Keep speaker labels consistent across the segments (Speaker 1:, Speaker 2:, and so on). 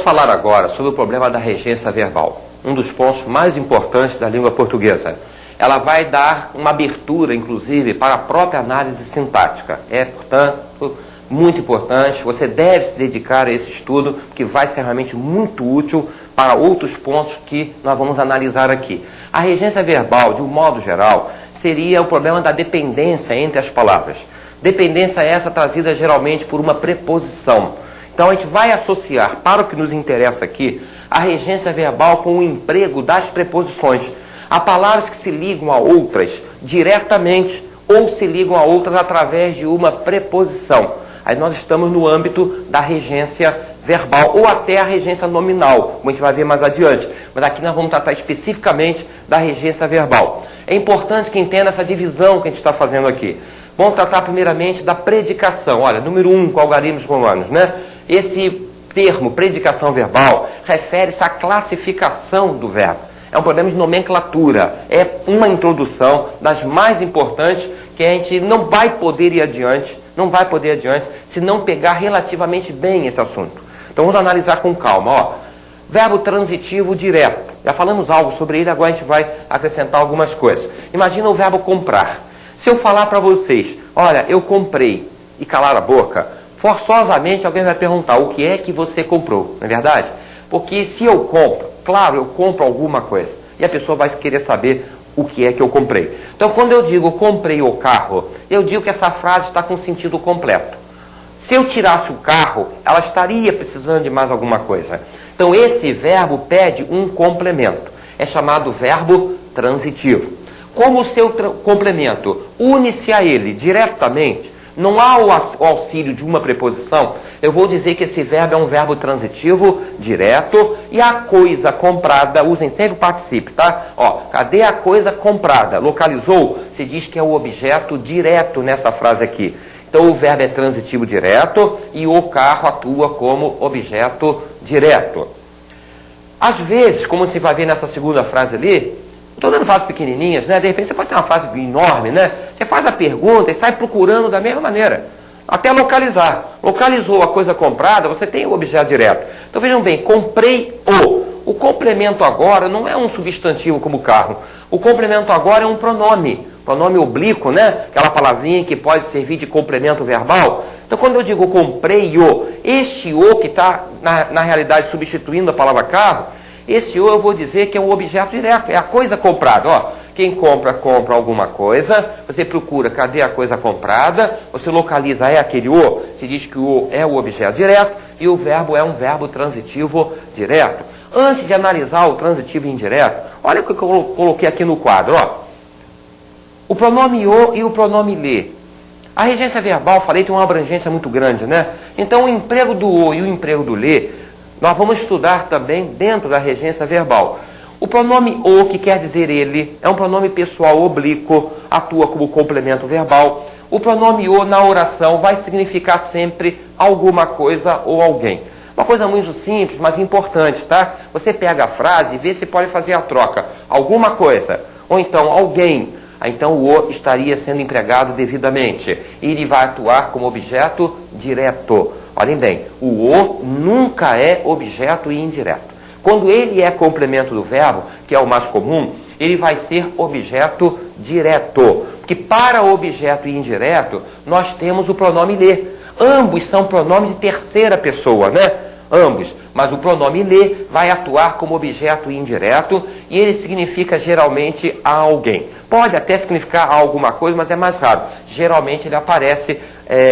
Speaker 1: falar agora sobre o problema da regência verbal, um dos pontos mais importantes da língua portuguesa. Ela vai dar uma abertura, inclusive, para a própria análise sintática. É, portanto, muito importante, você deve se dedicar a esse estudo, que vai ser realmente muito útil para outros pontos que nós vamos analisar aqui. A regência verbal, de um modo geral, seria o problema da dependência entre as palavras. Dependência essa trazida geralmente por uma preposição. Então a gente vai associar, para o que nos interessa aqui, a regência verbal com o emprego das preposições. Há palavras que se ligam a outras diretamente ou se ligam a outras através de uma preposição. Aí nós estamos no âmbito da regência verbal ou até a regência nominal, como a gente vai ver mais adiante. Mas aqui nós vamos tratar especificamente da regência verbal. É importante que entenda essa divisão que a gente está fazendo aqui. Vamos tratar primeiramente da predicação. Olha, número 1, com algarismos romanos, né? Esse termo, predicação verbal, refere-se à classificação do verbo. É um problema de nomenclatura. É uma introdução das mais importantes que a gente não vai poder ir adiante, se não pegar relativamente bem esse assunto. Então vamos analisar com calma. Ó, verbo transitivo direto. Já falamos algo sobre ele, agora a gente vai acrescentar algumas coisas. Imagina o verbo comprar. Se eu falar para vocês, olha, eu comprei, e calar a boca, forçosamente alguém vai perguntar o que é que você comprou, não é verdade? Porque se eu compro, claro, eu compro alguma coisa, e a pessoa vai querer saber o que é que eu comprei. Então, quando eu digo comprei o carro, eu digo que essa frase está com sentido completo. Se eu tirasse o carro, ela estaria precisando de mais alguma coisa. Então, esse verbo pede um complemento. É chamado verbo transitivo. Como o seu complemento une-se a ele diretamente, não há o auxílio de uma preposição, eu vou dizer que esse verbo é um verbo transitivo direto e a coisa comprada, usem sempre o particípio, tá? Ó, cadê a coisa comprada? Localizou? Se diz que é o objeto direto nessa frase aqui. Então o verbo é transitivo direto e o carro atua como objeto direto. Às vezes, como você vai ver nessa segunda frase ali, estou dando frases pequenininhas, né? De repente você pode ter uma frase enorme, né? Você faz a pergunta e sai procurando da mesma maneira, até localizar. Localizou a coisa comprada, você tem o objeto direto. Então vejam bem, comprei o. O complemento agora não é um substantivo como carro. O complemento agora é um pronome oblíquo, né? Aquela palavrinha que pode servir de complemento verbal. Então quando eu digo comprei o, este o que está na realidade substituindo a palavra carro, esse o eu vou dizer que é um objeto direto, é a coisa comprada. Ó, quem compra, compra alguma coisa, você procura, cadê a coisa comprada, você localiza, é aquele o, se diz que o é o objeto direto, e o verbo é um verbo transitivo direto. Antes de analisar o transitivo indireto, olha o que eu coloquei aqui no quadro, ó. O pronome o e o pronome lhe. A regência verbal, falei, tem uma abrangência muito grande, né? Então o emprego do o e o emprego do lhe, nós vamos estudar também dentro da regência verbal. O pronome o, que quer dizer ele, é um pronome pessoal oblíquo, atua como complemento verbal. O pronome o na oração vai significar sempre alguma coisa ou alguém. Uma coisa muito simples, mas importante, tá? Você pega a frase e vê se pode fazer a troca. Alguma coisa, ou então alguém. Então o o estaria sendo empregado devidamente. E ele vai atuar como objeto direto. Olhem bem, o o nunca é objeto indireto. Quando ele é complemento do verbo, que é o mais comum, ele vai ser objeto direto. Porque para objeto indireto, nós temos o pronome lhe. Ambos são pronomes de terceira pessoa, né? Ambos. Mas o pronome lhe vai atuar como objeto indireto e ele significa geralmente a alguém. Pode até significar alguma coisa, mas é mais raro. Geralmente ele aparece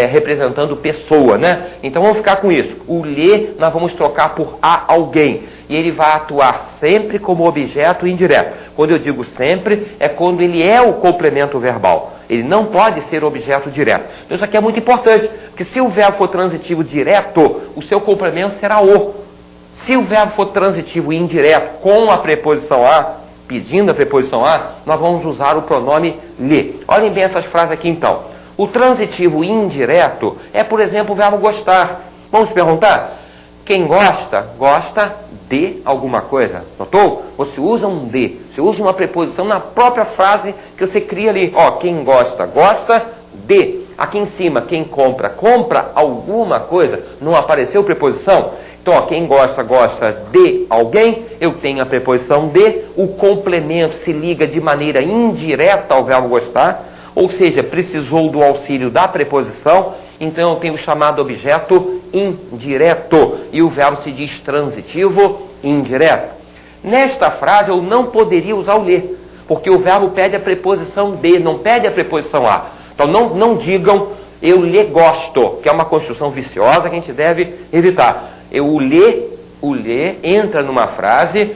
Speaker 1: representando pessoa, né? Então vamos ficar com isso. O lhe nós vamos trocar por a alguém. E ele vai atuar sempre como objeto indireto. Quando eu digo sempre, é quando ele é o complemento verbal. Ele não pode ser objeto direto. Então isso aqui é muito importante, porque se o verbo for transitivo direto, o seu complemento será o. Se o verbo for transitivo indireto com a preposição a, pedindo a preposição a, nós vamos usar o pronome lhe. Olhem bem essas frases aqui então. O transitivo indireto é, por exemplo, o verbo gostar. Vamos se perguntar? Quem gosta, gosta de alguma coisa. Notou? Você usa um de. Você usa uma preposição na própria frase que você cria ali. Ó, quem gosta, gosta de. Aqui em cima, quem compra, compra alguma coisa. Não apareceu preposição? Então, ó, quem gosta, gosta de alguém, eu tenho a preposição de, o complemento se liga de maneira indireta ao verbo gostar, ou seja, precisou do auxílio da preposição, então eu tenho o chamado objeto indireto, e o verbo se diz transitivo indireto. Nesta frase eu não poderia usar o ler, porque o verbo pede a preposição de, não pede a preposição a. Então não digam eu lhe gosto, que é uma construção viciosa que a gente deve evitar. O lhe entra numa frase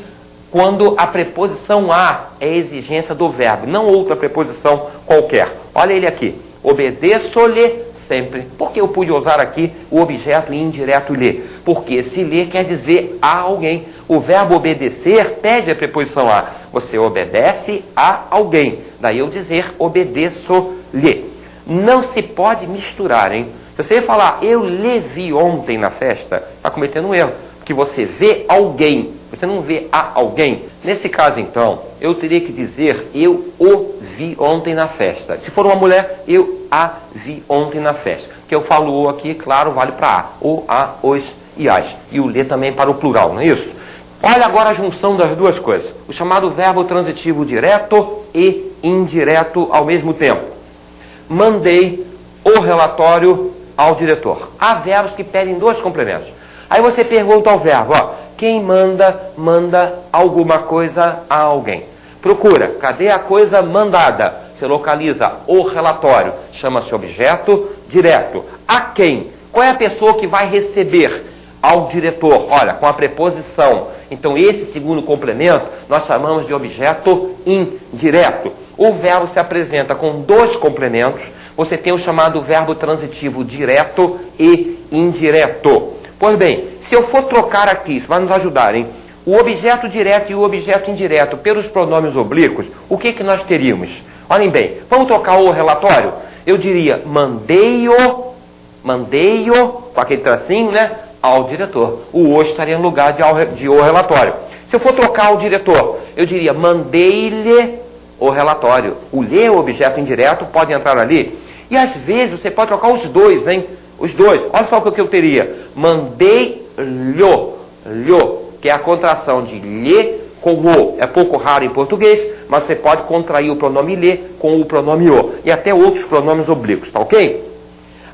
Speaker 1: quando a preposição a é exigência do verbo, não outra preposição qualquer. Olha ele aqui, obedeço-lhe sempre. Por que eu pude usar aqui o objeto indireto lhe? Porque esse lhe quer dizer a alguém. O verbo obedecer pede a preposição a. Você obedece a alguém. Daí eu dizer obedeço-lhe. Não se pode misturar, hein? Se você falar eu lhe vi ontem na festa, está cometendo um erro. Porque você vê alguém, você não vê a alguém. Nesse caso, então, eu teria que dizer eu o vi ontem na festa. Se for uma mulher, eu a vi ontem na festa. Porque eu falo o aqui, claro, vale para a. O, a, os e as. E o lhe também para o plural, não é isso? Olha agora a junção das duas coisas. O chamado verbo transitivo direto e indireto ao mesmo tempo. Mandei o relatório ao diretor. Há verbos que pedem dois complementos. Aí você pergunta ao verbo, ó, quem manda alguma coisa a alguém. Procura, cadê a coisa mandada? Você localiza o relatório, chama-se objeto direto. A quem? Qual é a pessoa que vai receber? Ao diretor, olha, com a preposição. Então esse segundo complemento nós chamamos de objeto indireto. O verbo se apresenta com dois complementos. Você tem o chamado verbo transitivo direto e indireto. Pois bem, se eu for trocar aqui, isso vai nos ajudar, hein? O objeto direto e o objeto indireto pelos pronomes oblíquos, o que nós teríamos? Olhem bem, vamos trocar o relatório? Eu diria mandei-o, com aquele tracinho, né? Ao diretor. O o estaria no lugar de o relatório. Se eu for trocar o diretor, eu diria mandei-lhe o relatório. O lhe, o objeto indireto, pode entrar ali. E às vezes você pode trocar os dois, hein? Os dois. Olha só o que eu teria. Mandei-lhe, que é a contração de lhe com o. É pouco raro em português, mas você pode contrair o pronome lhe com o pronome o. E até outros pronomes oblíquos, tá ok?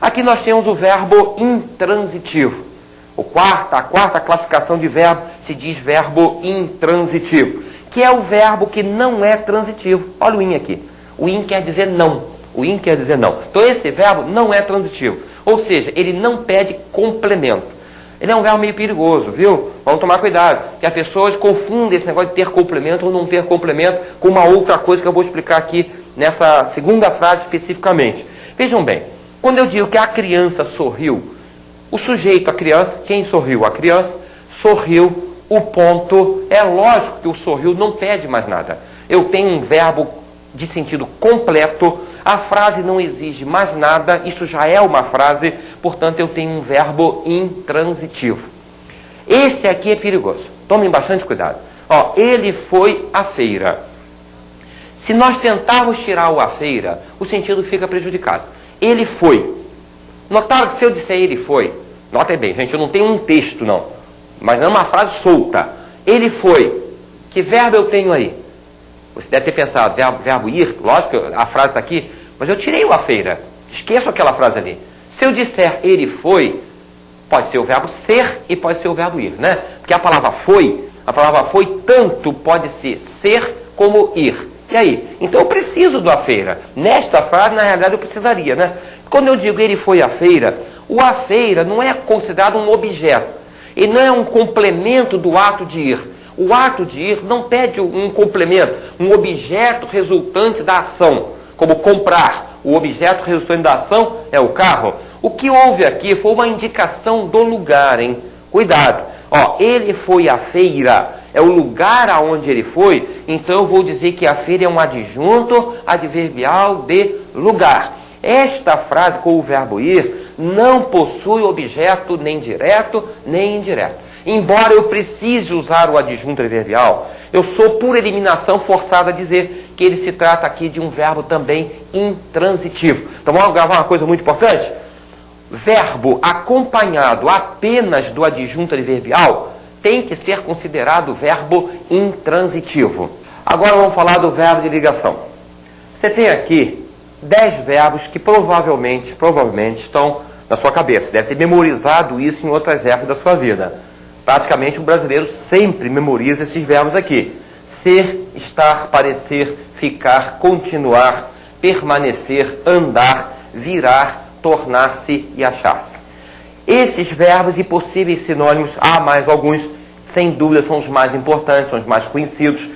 Speaker 1: Aqui nós temos o verbo intransitivo. A quarta classificação de verbo se diz verbo intransitivo, que é o verbo que não é transitivo. Olha o in aqui. O in quer dizer não. O in quer dizer não. Então esse verbo não é transitivo. Ou seja, ele não pede complemento. Ele é um verbo meio perigoso, viu? Vamos tomar cuidado, que as pessoas confundem esse negócio de ter complemento ou não ter complemento com uma outra coisa que eu vou explicar aqui nessa segunda frase especificamente. Vejam bem, quando eu digo que a criança sorriu, o sujeito, a criança, quem sorriu? A criança sorriu, o ponto. É lógico que o sorriu não pede mais nada. Eu tenho um verbo de sentido completo, a frase não exige mais nada, isso já é uma frase, portanto eu tenho um verbo intransitivo. Esse aqui é perigoso, tomem bastante cuidado. Ó, ele foi à feira. Se nós tentarmos tirar o à feira, o sentido fica prejudicado. Ele foi. Notaram que se eu disser ele foi, notem bem, gente, eu não tenho um texto não, mas é uma frase solta. Ele foi. Que verbo eu tenho aí? Você deve ter pensado, verbo ir, lógico que a frase está aqui, mas eu tirei o à feira. Esqueçam aquela frase ali. Se eu disser ele foi, pode ser o verbo ser e pode ser o verbo ir, né? Porque a palavra foi tanto pode ser como ir. E aí? Então eu preciso do à feira. Nesta frase, na realidade, eu precisaria, né? Quando eu digo ele foi à feira, o à feira não é considerado um objeto. Ele não é um complemento do ato de ir. O ato de ir não pede um complemento, um objeto resultante da ação, como comprar. O objeto resultante da ação é o carro. O que houve aqui foi uma indicação do lugar, hein? Cuidado. Ó, ele foi à feira. É o lugar aonde ele foi, então eu vou dizer que a feira é um adjunto adverbial de lugar. Esta frase com o verbo ir não possui objeto nem direto nem indireto. Embora eu precise usar o adjunto adverbial, eu sou por eliminação forçado a dizer que ele se trata aqui de um verbo também intransitivo. Então vamos gravar uma coisa muito importante? verbo acompanhado apenas do adjunto adverbial tem que ser considerado verbo intransitivo. Agora vamos falar do verbo de ligação. Você tem aqui 10 verbos que provavelmente estão na sua cabeça. Deve ter memorizado isso em outras épocas da sua vida. Praticamente o brasileiro sempre memoriza esses verbos aqui. Ser, estar, parecer, ficar, continuar, permanecer, andar, virar, tornar-se e achar-se. Esses verbos e possíveis sinônimos, há mais alguns, sem dúvida são os mais importantes, são os mais conhecidos.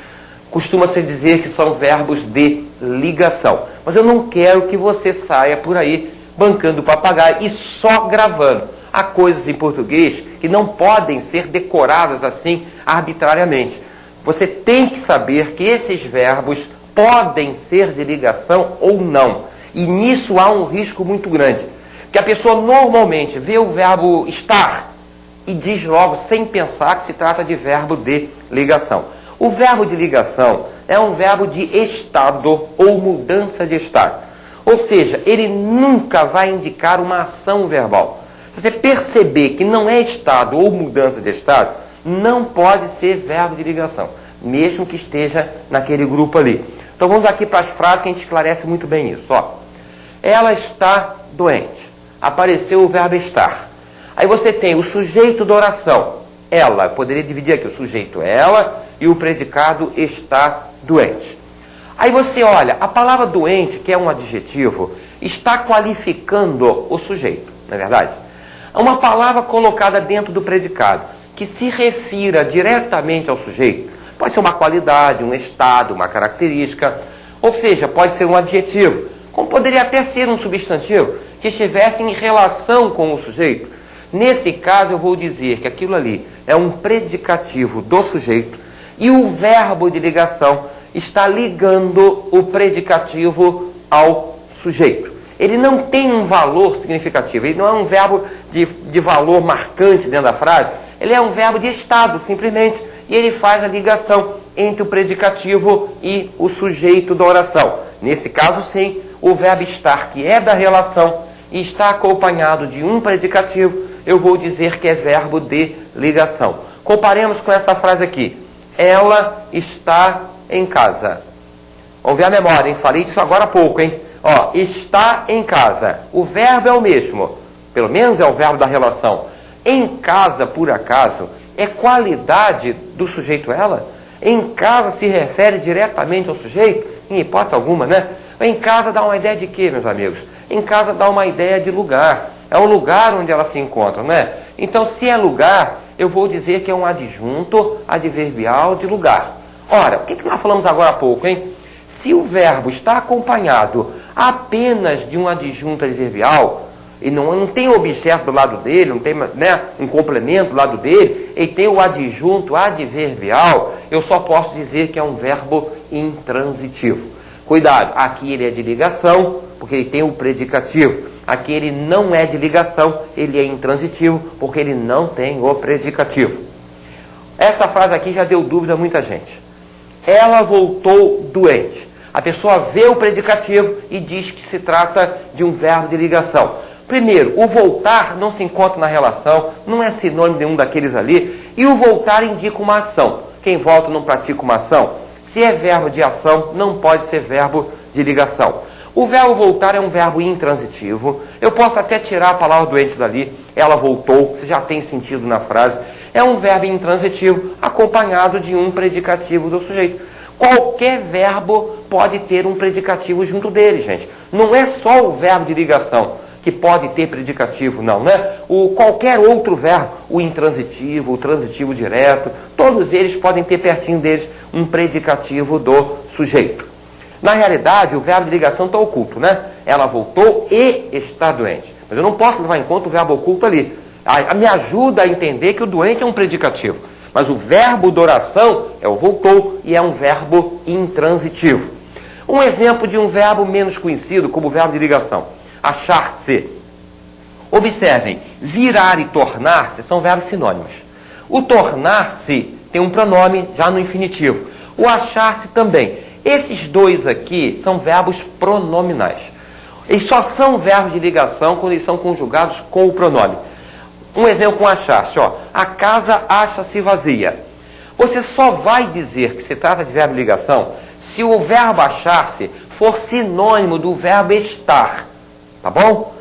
Speaker 1: Costuma-se dizer que são verbos de ligação. Mas eu não quero que você saia por aí bancando o papagaio e só gravando. Há coisas em português que não podem ser decoradas assim arbitrariamente. Você tem que saber que esses verbos podem ser de ligação ou não. E nisso há um risco muito grande. Porque a pessoa normalmente vê o verbo estar e diz logo, sem pensar, que se trata de verbo de ligação. O verbo de ligação é um verbo de estado ou mudança de estado. Ou seja, ele nunca vai indicar uma ação verbal. Se você perceber que não é estado ou mudança de estado, não pode ser verbo de ligação, mesmo que esteja naquele grupo ali. Então vamos aqui para as frases que a gente esclarece muito bem isso. Ó. Ela está doente. Apareceu o verbo estar. Aí você tem o sujeito da oração. Ela. Eu poderia dividir aqui o sujeito ela e o predicado está doente. Aí você olha, a palavra doente, que é um adjetivo, está qualificando o sujeito, não é verdade? É uma palavra colocada dentro do predicado, que se refira diretamente ao sujeito. Pode ser uma qualidade, um estado, uma característica, ou seja, pode ser um adjetivo, como poderia até ser um substantivo, que estivesse em relação com o sujeito. Nesse caso, eu vou dizer que aquilo ali é um predicativo do sujeito e o verbo de ligação está ligando o predicativo ao sujeito. Ele não tem um valor significativo, ele não é um verbo de valor marcante dentro da frase, ele é um verbo de estado, simplesmente, e ele faz a ligação entre o predicativo e o sujeito da oração. Nesse caso, sim, o verbo estar, que é da relação, e está acompanhado de um predicativo, eu vou dizer que é verbo de ligação. Comparemos com essa frase aqui. Ela está em casa. Vamos ver a memória, hein? Falei disso agora há pouco, hein? Ó, está em casa. O verbo é o mesmo. Pelo menos é o verbo da relação. Em casa, por acaso, é qualidade do sujeito ela? Em casa se refere diretamente ao sujeito? Em hipótese alguma, né? Em casa dá uma ideia de quê, meus amigos? Em casa dá uma ideia de lugar. É o lugar onde ela se encontra, né? Então, se é lugar, eu vou dizer que é um adjunto adverbial de lugar. Ora, o que nós falamos agora há pouco, hein? Se o verbo está acompanhado apenas de um adjunto adverbial, e não tem objeto do lado dele, não tem, né, um complemento do lado dele, e tem o adjunto adverbial, eu só posso dizer que é um verbo intransitivo. Cuidado, aqui ele é de ligação, porque ele tem o predicativo. Aqui ele não é de ligação, ele é intransitivo, porque ele não tem o predicativo. Essa frase aqui já deu dúvida a muita gente. Ela voltou doente. A pessoa vê o predicativo e diz que se trata de um verbo de ligação. Primeiro, o voltar não se encontra na relação, não é sinônimo de um daqueles ali, e o voltar indica uma ação. Quem volta não pratica uma ação. Se é verbo de ação, não pode ser verbo de ligação. O verbo voltar é um verbo intransitivo. Eu posso até tirar a palavra doente dali. Ela voltou, se já tem sentido na frase. É um verbo intransitivo acompanhado de um predicativo do sujeito. Qualquer verbo pode ter um predicativo junto dele, gente. Não é só o verbo de ligação que pode ter predicativo, não, né? Qualquer outro verbo, o intransitivo, o transitivo direto, todos eles podem ter pertinho deles um predicativo do sujeito. Na realidade, o verbo de ligação está oculto, né? Ela voltou e está doente. Mas eu não posso levar em conta o verbo oculto ali. Me ajuda a entender que o doente é um predicativo. Mas o verbo da oração é o voltou e é um verbo intransitivo. Um exemplo de um verbo menos conhecido como verbo de ligação. Achar-se. Observem, virar e tornar-se são verbos sinônimos. O tornar-se tem um pronome já no infinitivo. O achar-se também. Esses dois aqui são verbos pronominais. Eles só são verbos de ligação quando eles são conjugados com o pronome. Um exemplo com achar-se, ó. A casa acha-se vazia. Você só vai dizer que se trata de verbo de ligação se o verbo achar-se for sinônimo do verbo estar. Tá bom?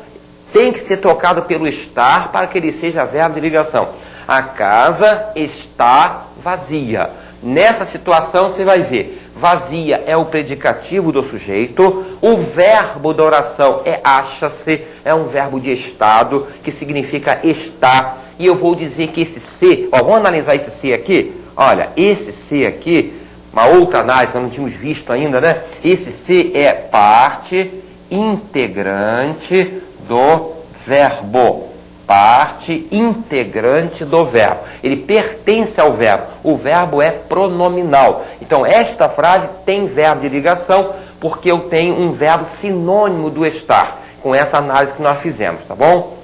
Speaker 1: Tem que ser trocado pelo estar para que ele seja verbo de ligação. A casa está vazia. Nessa situação você vai ver, vazia é o predicativo do sujeito, o verbo da oração é acha-se, é um verbo de estado, que significa estar, e eu vou dizer que esse se, ó, vamos analisar esse se aqui, olha, esse se aqui, uma outra análise, nós não tínhamos visto ainda, né? Esse se é parte integrante do verbo. Parte integrante do verbo. Ele pertence ao verbo. O verbo é pronominal. Então, esta frase tem verbo de ligação porque eu tenho um verbo sinônimo do estar, com essa análise que nós fizemos, tá bom?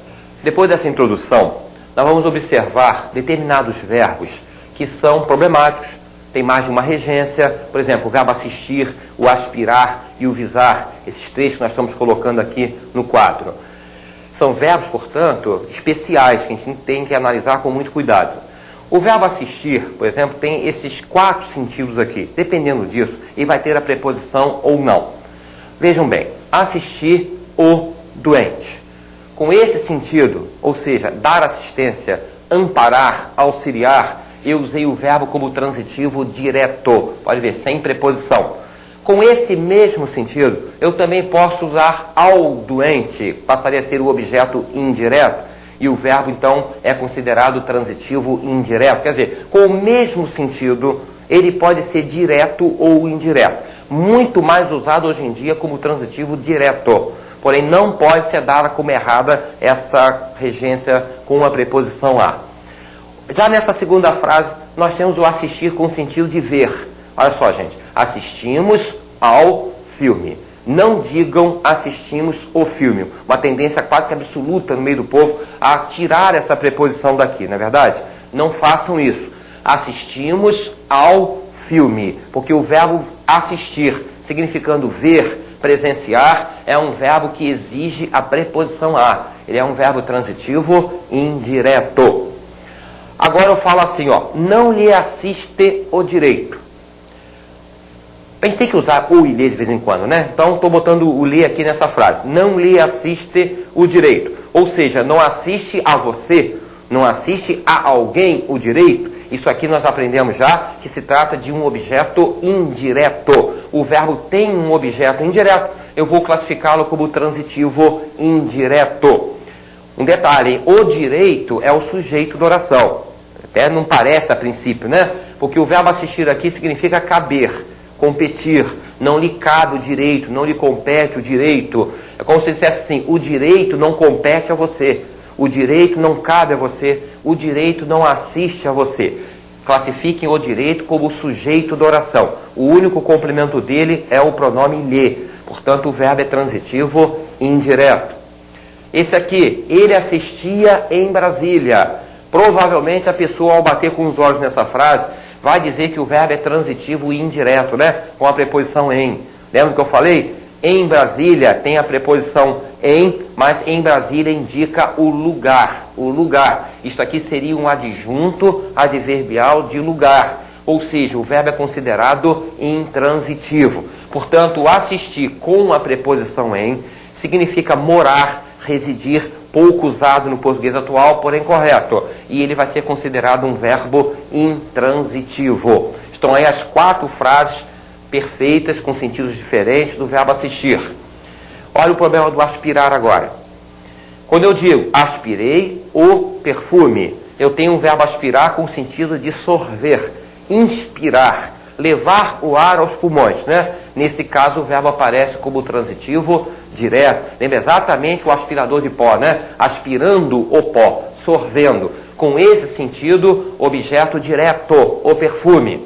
Speaker 1: Depois dessa introdução, nós vamos observar determinados verbos que são problemáticos. Tem mais de uma regência, por exemplo, o verbo assistir, o aspirar e o visar, esses três que nós estamos colocando aqui no quadro. São verbos, portanto, especiais, que a gente tem que analisar com muito cuidado. O verbo assistir, por exemplo, tem esses 4 sentidos aqui. Dependendo disso, ele vai ter a preposição ou não. Vejam bem, assistir o doente. Com esse sentido, ou seja, dar assistência, amparar, auxiliar, eu usei o verbo como transitivo direto. Pode ver, sem preposição. Com esse mesmo sentido, eu também posso usar ao doente, passaria a ser o objeto indireto, e o verbo, então, é considerado transitivo indireto. Quer dizer, com o mesmo sentido, ele pode ser direto ou indireto. Muito mais usado hoje em dia como transitivo direto. Porém, não pode ser dada como errada essa regência com a preposição a. Já nessa segunda frase, nós temos o assistir com o sentido de ver. Olha só, gente. Assistimos ao filme. Não digam assistimos o filme. Uma tendência quase que absoluta no meio do povo a tirar essa preposição daqui, não é verdade? Não façam isso. Assistimos ao filme. Porque o verbo assistir, significando ver, presenciar, é um verbo que exige a preposição a. Ele é um verbo transitivo indireto. Agora eu falo assim, ó. Não lhe assiste o direito. A gente tem que usar o e lhe de vez em quando, né? Então, estou botando o lhe aqui nessa frase. Não lhe assiste o direito. Ou seja, não assiste a você, não assiste a alguém o direito. Isso aqui nós aprendemos já que se trata de um objeto indireto. O verbo tem um objeto indireto, eu vou classificá-lo como transitivo indireto. Um detalhe, o direito é o sujeito da oração. Até não parece a princípio, né? Porque o verbo assistir aqui significa caber, competir, não lhe cabe o direito, não lhe compete o direito. É como se dissesse assim, o direito não compete a você, o direito não cabe a você, o direito não assiste a você. Classifiquem o direito como o sujeito da oração. O único complemento dele é o pronome lhe. Portanto, o verbo é transitivo indireto. Esse aqui, ele assistia em Brasília. Provavelmente a pessoa, ao bater com os olhos nessa frase, vai dizer que o verbo é transitivo e indireto, né? Com a preposição em. Lembra do que eu falei? Em Brasília tem a preposição em, mas em Brasília indica o lugar. O lugar. Isto aqui seria um adjunto adverbial de lugar. Ou seja, o verbo é considerado intransitivo. Portanto, assistir com a preposição em significa morar, residir, pouco usado no português atual, porém correto. E ele vai ser considerado um verbo intransitivo. Estão aí as 4 frases perfeitas, com sentidos diferentes do verbo assistir. Olha o problema do aspirar agora. Quando eu digo aspirei o perfume, eu tenho um verbo aspirar com o sentido de sorver, inspirar, levar o ar aos pulmões, né? Nesse caso, o verbo aparece como transitivo direto. Lembra exatamente o aspirador de pó, né? Aspirando o pó, sorvendo. Com esse sentido, objeto direto, o perfume.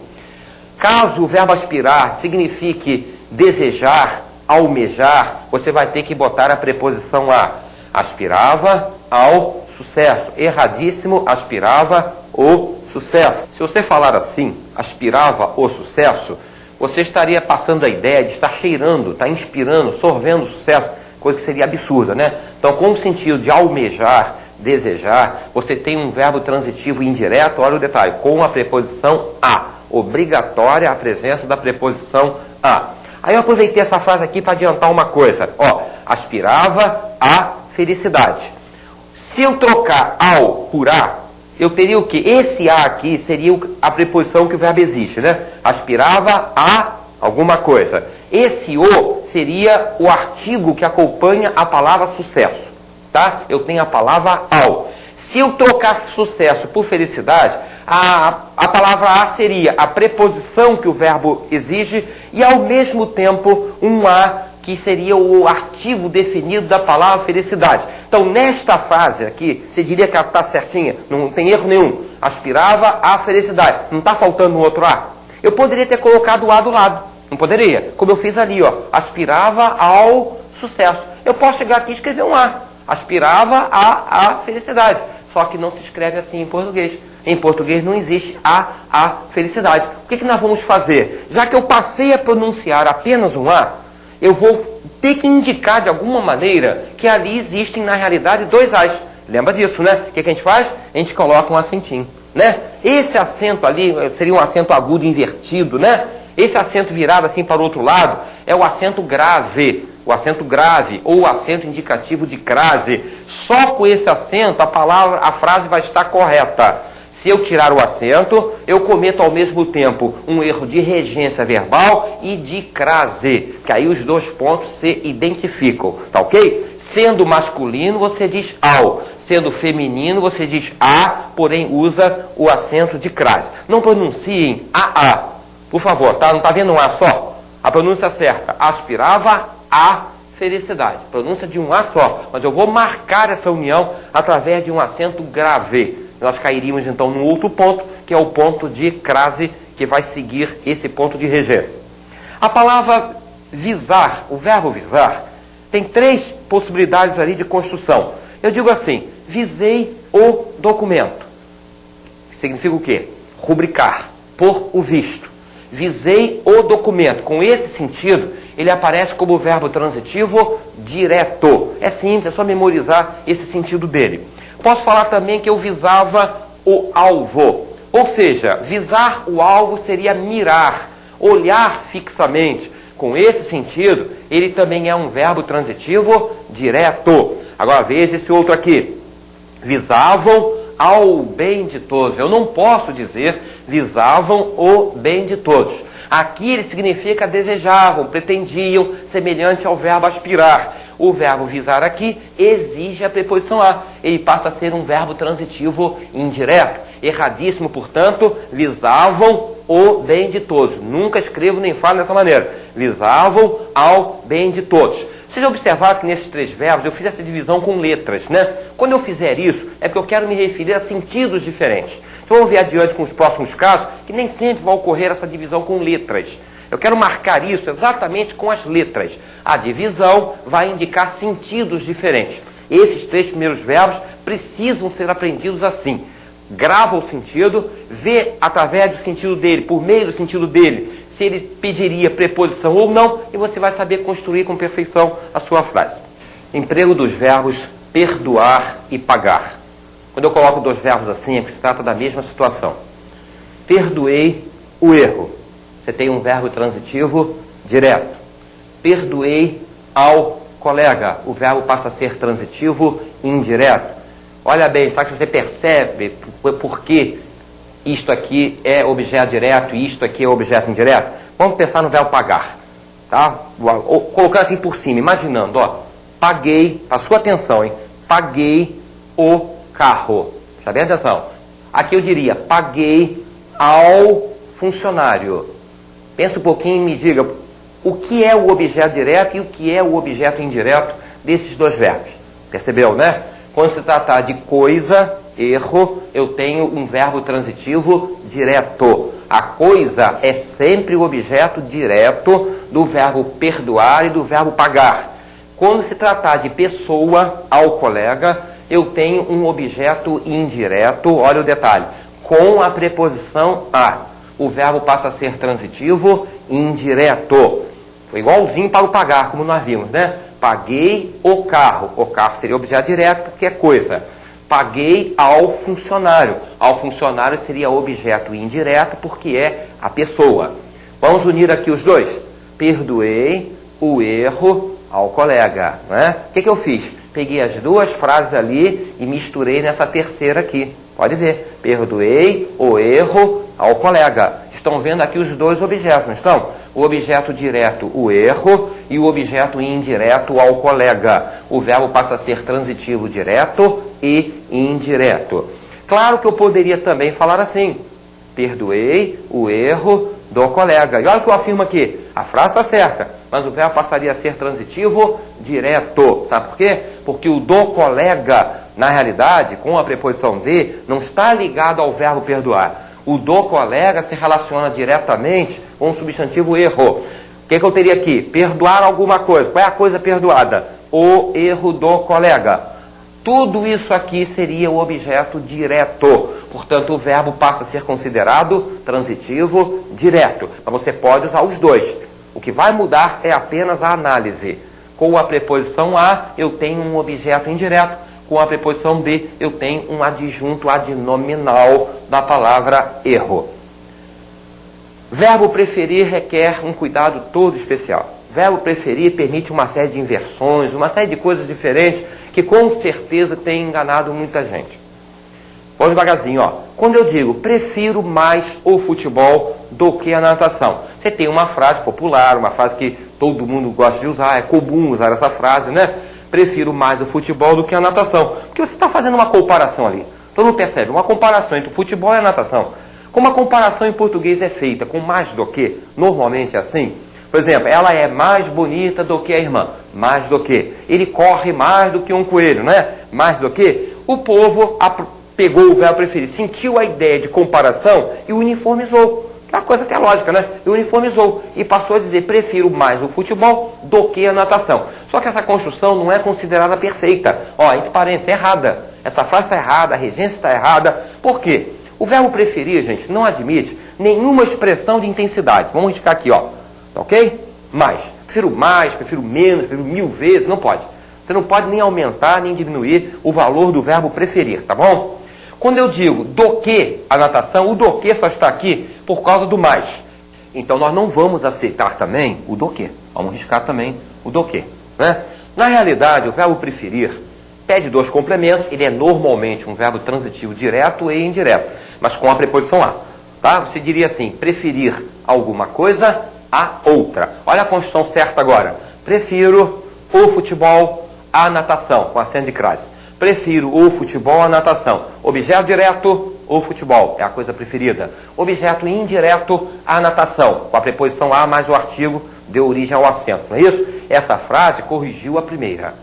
Speaker 1: Caso o verbo aspirar signifique desejar, almejar, você vai ter que botar a preposição a. Aspirava ao sucesso. Erradíssimo, aspirava o sucesso. Se você falar assim, aspirava o sucesso, você estaria passando a ideia de estar cheirando, estar inspirando, sorvendo o sucesso. coisa que seria absurda, né? Então, com o sentido de almejar, desejar, você tem um verbo transitivo indireto, olha o detalhe, com a preposição a. Obrigatória a presença da preposição a. Aí eu aproveitei essa frase aqui para adiantar uma coisa. Ó, aspirava à felicidade. Se eu trocar ao por a, eu teria o quê? Esse a aqui seria a preposição que o verbo existe, né? Aspirava a alguma coisa. Esse o seria o artigo que acompanha a palavra sucesso, tá? Eu tenho a palavra ao. Se eu trocar sucesso por felicidade, a palavra a seria a preposição que o verbo exige e, ao mesmo tempo, um a que seria o artigo definido da palavra felicidade. Então, nesta frase aqui, você diria que ela está certinha, não tem erro nenhum. Aspirava à felicidade. Não está faltando um outro a? Eu poderia ter colocado o a do lado. Não poderia? Como eu fiz ali, ó. Aspirava ao sucesso. Eu posso chegar aqui e escrever um a. Aspirava à felicidade. Só que não se escreve assim em português. Em português não existe a felicidade. O que nós vamos fazer? Já que eu passei a pronunciar apenas um a, eu vou ter que indicar de alguma maneira que ali existem, na realidade, dois as. Lembra disso, né? O que a gente faz? A gente coloca um acentinho, né? Esse acento ali seria um acento agudo invertido, né? Esse acento virado assim para o outro lado é o acento grave. O acento grave ou o acento indicativo de crase. Só com esse acento a frase vai estar correta. Se eu tirar o acento, eu cometo ao mesmo tempo um erro de regência verbal e de crase, que aí os dois pontos se identificam, tá ok? Sendo masculino, você diz ao. Sendo feminino, você diz a, porém usa o acento de crase. Não pronunciem a, por favor, tá? Não está vendo um a só? A pronúncia certa, aspirava à felicidade. Pronúncia de um a só, mas eu vou marcar essa união através de um acento grave. Nós cairíamos então num outro ponto, que é o ponto de crase, que vai seguir esse ponto de regência. A palavra visar, o verbo visar, tem três possibilidades ali de construção. Eu digo assim, visei o documento. Significa o quê? Rubricar, pôr o visto. Visei o documento. Com esse sentido, ele aparece como verbo transitivo direto. É simples, é só memorizar esse sentido dele. Posso falar também que eu visava o alvo. Ou seja, visar o alvo seria mirar, olhar fixamente. Com esse sentido, ele também é um verbo transitivo direto. Agora veja esse outro aqui. Visavam ao bem de todos. Eu não posso dizer visavam o bem de todos. Aqui ele significa desejavam, pretendiam, semelhante ao verbo aspirar. O verbo visar aqui exige a preposição a. Ele passa a ser um verbo transitivo indireto. Erradíssimo, portanto, visavam o bem de todos. Nunca escrevo nem falo dessa maneira. Visavam ao bem de todos. Vocês já observaram que nesses três verbos eu fiz essa divisão com letras, né? Quando eu fizer isso, é porque eu quero me referir a sentidos diferentes. Então vamos ver adiante com os próximos casos, que nem sempre vai ocorrer essa divisão com letras. Eu quero marcar isso exatamente com as letras. A divisão vai indicar sentidos diferentes. Esses três primeiros verbos precisam ser aprendidos assim. Grava o sentido, vê através do sentido dele, por meio do sentido dele, se ele pediria preposição ou não, e você vai saber construir com perfeição a sua frase. Emprego dos verbos perdoar e pagar. Quando eu coloco dois verbos assim, é que se trata da mesma situação. Perdoei o erro. Você tem um verbo transitivo direto. Perdoei ao colega. O verbo passa a ser transitivo indireto. Olha bem, sabe que você percebe por que isto aqui é objeto direto e isto aqui é objeto indireto? Vamos pensar no verbo pagar. Tá? Colocando assim por cima, imaginando, ó. Paguei, a sua atenção, hein? Paguei o carro. Está bem? Atenção. Aqui eu diria, paguei ao funcionário. Pensa um pouquinho e me diga o que é o objeto direto e o que é o objeto indireto desses dois verbos. Percebeu, né? Quando se tratar de coisa, erro, eu tenho um verbo transitivo direto. A coisa é sempre o objeto direto do verbo perdoar e do verbo pagar. Quando se tratar de pessoa, ao colega, eu tenho um objeto indireto, olha o detalhe, com a preposição a. O verbo passa a ser transitivo indireto. Foi igualzinho para o pagar, como nós vimos, né? paguei o carro. O carro seria objeto direto porque é coisa. Paguei ao funcionário. Ao funcionário seria objeto indireto porque é a pessoa. Vamos unir aqui os dois. Perdoei o erro ao colega. Né? O que eu fiz? Peguei as duas frases ali e misturei nessa terceira aqui. Pode ver. Perdoei o erro ao colega. Estão vendo aqui os dois objetos, não estão? O objeto direto, o erro, e o objeto indireto, ao colega. O verbo passa a ser transitivo direto e indireto. Claro que eu poderia também falar assim. Perdoei o erro do colega. E olha o que eu afirmo aqui. A frase está certa, mas o verbo passaria a ser transitivo direto. Sabe por quê? Porque o do colega, na realidade, com a preposição de, não está ligado ao verbo perdoar. O do colega se relaciona diretamente com o substantivo erro. O que eu teria aqui? Perdoar alguma coisa. Qual é a coisa perdoada? O erro do colega. Tudo isso aqui seria o objeto direto. Portanto, o verbo passa a ser considerado transitivo direto. Mas você pode usar os dois. O que vai mudar é apenas a análise. Com a preposição a, eu tenho um objeto indireto. Com a preposição de, eu tenho um adjunto adnominal da palavra erro. Verbo preferir requer um cuidado todo especial. Verbo preferir permite uma série de inversões, uma série de coisas diferentes que com certeza tem enganado muita gente. Vamos devagarzinho, ó. Quando eu digo prefiro mais o futebol do que a natação, você tem uma frase popular, uma frase que todo mundo gosta de usar, é comum usar essa frase, né? Prefiro mais o futebol do que a natação. Porque você está fazendo uma comparação ali. Todo mundo percebe, uma comparação entre o futebol e a natação. Como a comparação em português é feita com mais do que, normalmente é assim. Por exemplo, ela é mais bonita do que a irmã. Mais do que. Ele corre mais do que um coelho, né? Mais do que. O povo pegou o verbo preferir, sentiu a ideia de comparação e uniformizou. É uma coisa até lógica, né? E uniformizou. E passou a dizer, prefiro mais o futebol do que a natação. Só que essa construção não é considerada perfeita. Ó, entre parênteses, é errada. Essa frase está errada, a regência está errada. Por quê? O verbo preferir, gente, não admite nenhuma expressão de intensidade. Vamos riscar aqui, ó. Ok? Mais. Prefiro menos, prefiro 1000 vezes. Não pode. Você não pode nem aumentar, nem diminuir o valor do verbo preferir, tá bom? Quando eu digo do que a natação, o do que só está aqui por causa do mais. Então nós não vamos aceitar também o do que. Vamos riscar também o do que. Né? Na realidade, o verbo preferir pede dois complementos. Ele é normalmente um verbo transitivo direto e indireto, mas com a preposição a. Tá? Você diria assim, preferir alguma coisa a outra. Olha a construção certa agora. Prefiro o futebol à natação, com acento de crase. Prefiro o futebol à natação. Objeto direto, o futebol, é a coisa preferida. Objeto indireto, a natação. Com a preposição a mais o artigo, deu origem ao acento. Não é isso? Essa frase corrigiu a primeira.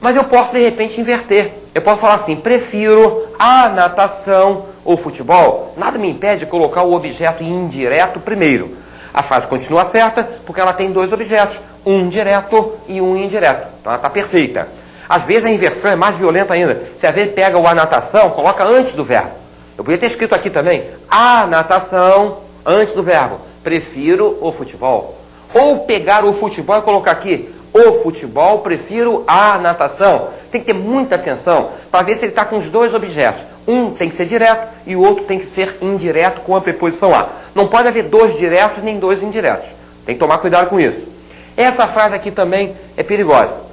Speaker 1: Mas eu posso, de repente, inverter. Eu posso falar assim, prefiro a natação ou futebol. Nada me impede de colocar o objeto indireto primeiro. A frase continua certa porque ela tem dois objetos, um direto e um indireto. Então ela está perfeita. Às vezes a inversão é mais violenta ainda. Você às vezes pega o a natação, coloca antes do verbo. Eu podia ter escrito aqui também, a natação antes do verbo. Prefiro o futebol. Ou pegar o futebol e colocar aqui, o futebol, prefiro a natação. Tem que ter muita atenção para ver se ele está com os dois objetos. Um tem que ser direto e o outro tem que ser indireto com a preposição a. Não pode haver dois diretos nem dois indiretos. Tem que tomar cuidado com isso. Essa frase aqui também é perigosa.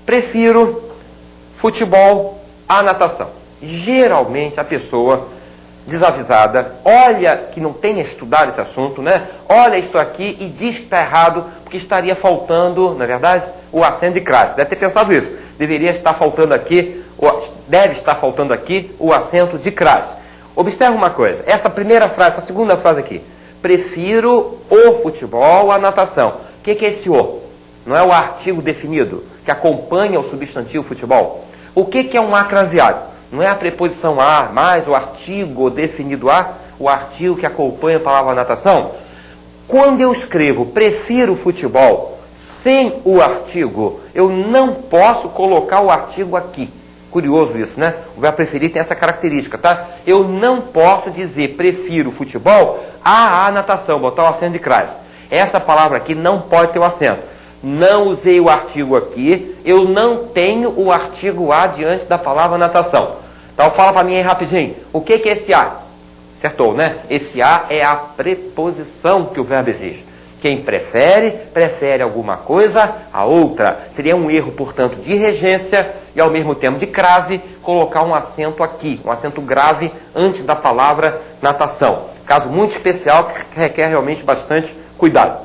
Speaker 1: Prefiro futebol à natação. Geralmente a pessoa desavisada olha que não tenha estudado esse assunto, né? Olha isso aqui e diz que está errado porque estaria faltando, na verdade, o acento de crase. Deve ter pensado isso. Deve estar faltando aqui o acento de crase. Observe uma coisa. Essa primeira frase, essa segunda frase aqui. Prefiro o futebol à natação. O que é esse o? Não é o artigo definido que acompanha o substantivo futebol? O que é um a craseado? Não é a preposição a mais o artigo definido a, o artigo que acompanha a palavra natação? Quando eu escrevo prefiro futebol sem o artigo, eu não posso colocar o artigo aqui. Curioso isso, né? O verbo preferir tem essa característica, tá? Eu não posso dizer prefiro futebol a natação, botar o acento de crase. Essa palavra aqui não pode ter o acento. Não usei o artigo aqui, eu não tenho o artigo a diante da palavra natação. Então fala para mim aí rapidinho, o que é esse a? Acertou, né? Esse a é a preposição que o verbo exige. Quem prefere alguma coisa a outra. Seria um erro, portanto, de regência e ao mesmo tempo de crase, colocar um acento aqui, um acento grave antes da palavra natação. Caso muito especial que requer realmente bastante cuidado.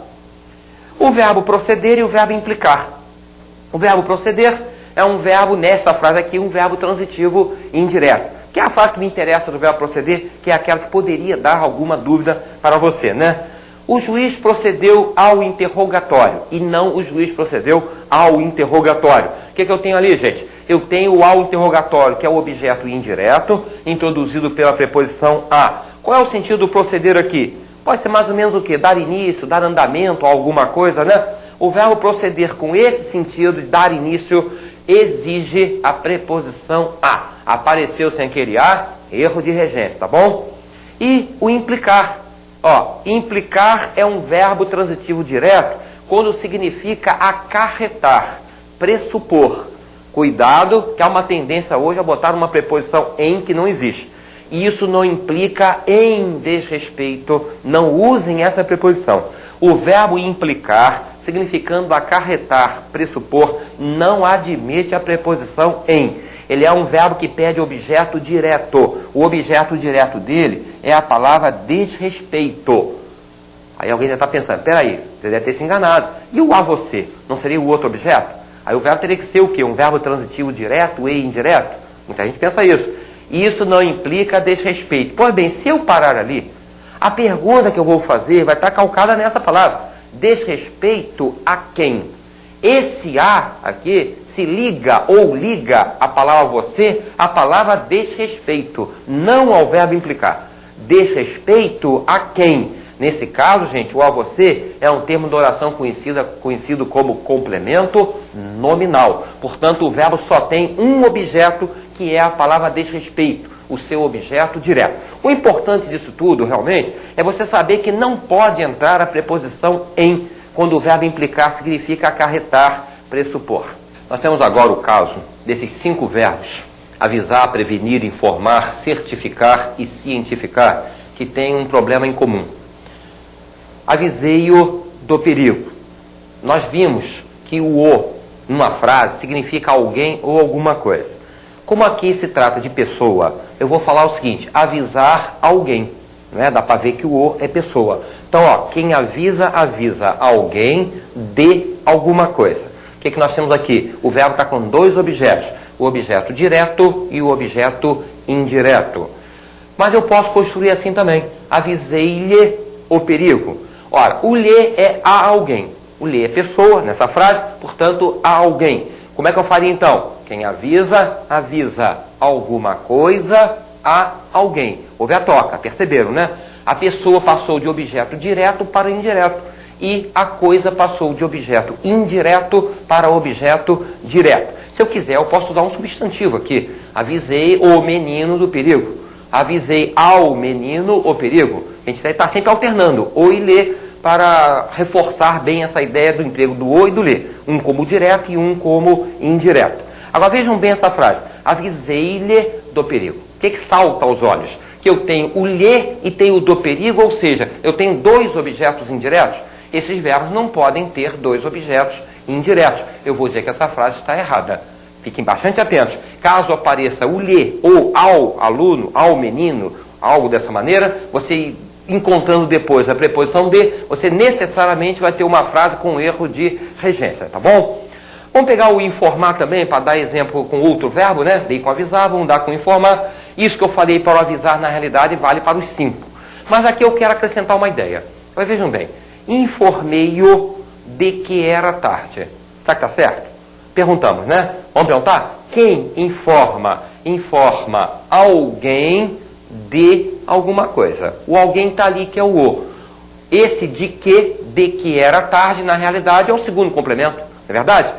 Speaker 1: O verbo proceder e o verbo implicar. O verbo proceder é um verbo, nesta frase aqui, um verbo transitivo indireto. Que é a frase que me interessa do verbo proceder, que é aquela que poderia dar alguma dúvida para você, né? O juiz procedeu ao interrogatório e não o juiz procedeu ao interrogatório. O que eu tenho ali, gente? Eu tenho o ao interrogatório, que é o objeto indireto, introduzido pela preposição a. Qual é o sentido do proceder aqui? Pode ser mais ou menos o quê? Dar início, dar andamento a alguma coisa, né? O verbo proceder com esse sentido de dar início exige a preposição a. Apareceu sem aquele a, erro de regência, tá bom? E o implicar. Implicar é um verbo transitivo direto quando significa acarretar, pressupor. Cuidado, que há uma tendência hoje a botar uma preposição em que não existe. E isso não implica em desrespeito, não usem essa preposição. O verbo implicar, significando acarretar, pressupor, não admite a preposição em. Ele é um verbo que pede objeto direto. O objeto direto dele é a palavra desrespeito. Aí alguém já está pensando, peraí, você deve ter se enganado. E o a você? Não seria o outro objeto? Aí o verbo teria que ser o quê? Um verbo transitivo direto e indireto? Muita gente pensa isso. Isso não implica desrespeito. Pois bem, se eu parar ali, a pergunta que eu vou fazer vai estar calcada nessa palavra. Desrespeito a quem? Esse a aqui se liga ou liga a palavra você, a palavra desrespeito, não ao verbo implicar. Desrespeito a quem? Nesse caso, gente, o a você é um termo de oração conhecido como complemento nominal. Portanto, o verbo só tem um objeto, que é a palavra desrespeito, o seu objeto direto. O importante disso tudo, realmente, é você saber que não pode entrar a preposição em, quando o verbo implicar significa acarretar, pressupor. Nós temos agora o caso desses 5 verbos, avisar, prevenir, informar, certificar e cientificar, que tem um problema em comum. Avisei-o do perigo. Nós vimos que o, numa frase, significa alguém ou alguma coisa. Como aqui se trata de pessoa, eu vou falar o seguinte, avisar alguém. Né? Dá para ver que o é pessoa. Então, quem avisa, avisa alguém de alguma coisa. O que nós temos aqui? O verbo está com 2 objetos. O objeto direto e o objeto indireto. Mas eu posso construir assim também. Avisei-lhe o perigo. Ora, o lhe é a alguém. O lhe é pessoa, nessa frase, portanto, a alguém. Como é que eu faria então? Quem avisa, avisa alguma coisa a alguém. Houve a troca, perceberam, né? A pessoa passou de objeto direto para indireto. E a coisa passou de objeto indireto para objeto direto. Se eu quiser, eu posso usar um substantivo aqui. Avisei o menino do perigo. Avisei ao menino o perigo. A gente está sempre alternando o e lhe para reforçar bem essa ideia do emprego do o e do lhe. Um como direto e um como indireto. Agora vejam bem essa frase. Avisei-lhe do perigo. O que salta aos olhos? Que eu tenho o lhe e tenho o do perigo, ou seja, eu tenho 2 objetos indiretos. Esses verbos não podem ter 2 objetos indiretos. Eu vou dizer que essa frase está errada. Fiquem bastante atentos. Caso apareça o lhe ou ao aluno, ao menino, algo dessa maneira, você encontrando depois a preposição de, você necessariamente vai ter uma frase com erro de regência, tá bom? Vamos pegar o informar também, para dar exemplo com outro verbo, né? Dei com avisar, vamos dar com informar. Isso que eu falei para o avisar, na realidade, vale para os 5. Mas aqui eu quero acrescentar uma ideia. Mas vejam bem. Informei-o de que era tarde. Será que está certo? Perguntamos, né? Vamos perguntar? Quem informa? Informa alguém de alguma coisa. O alguém está ali, que é o o. Esse de que era tarde, na realidade, é o segundo complemento. Não é verdade?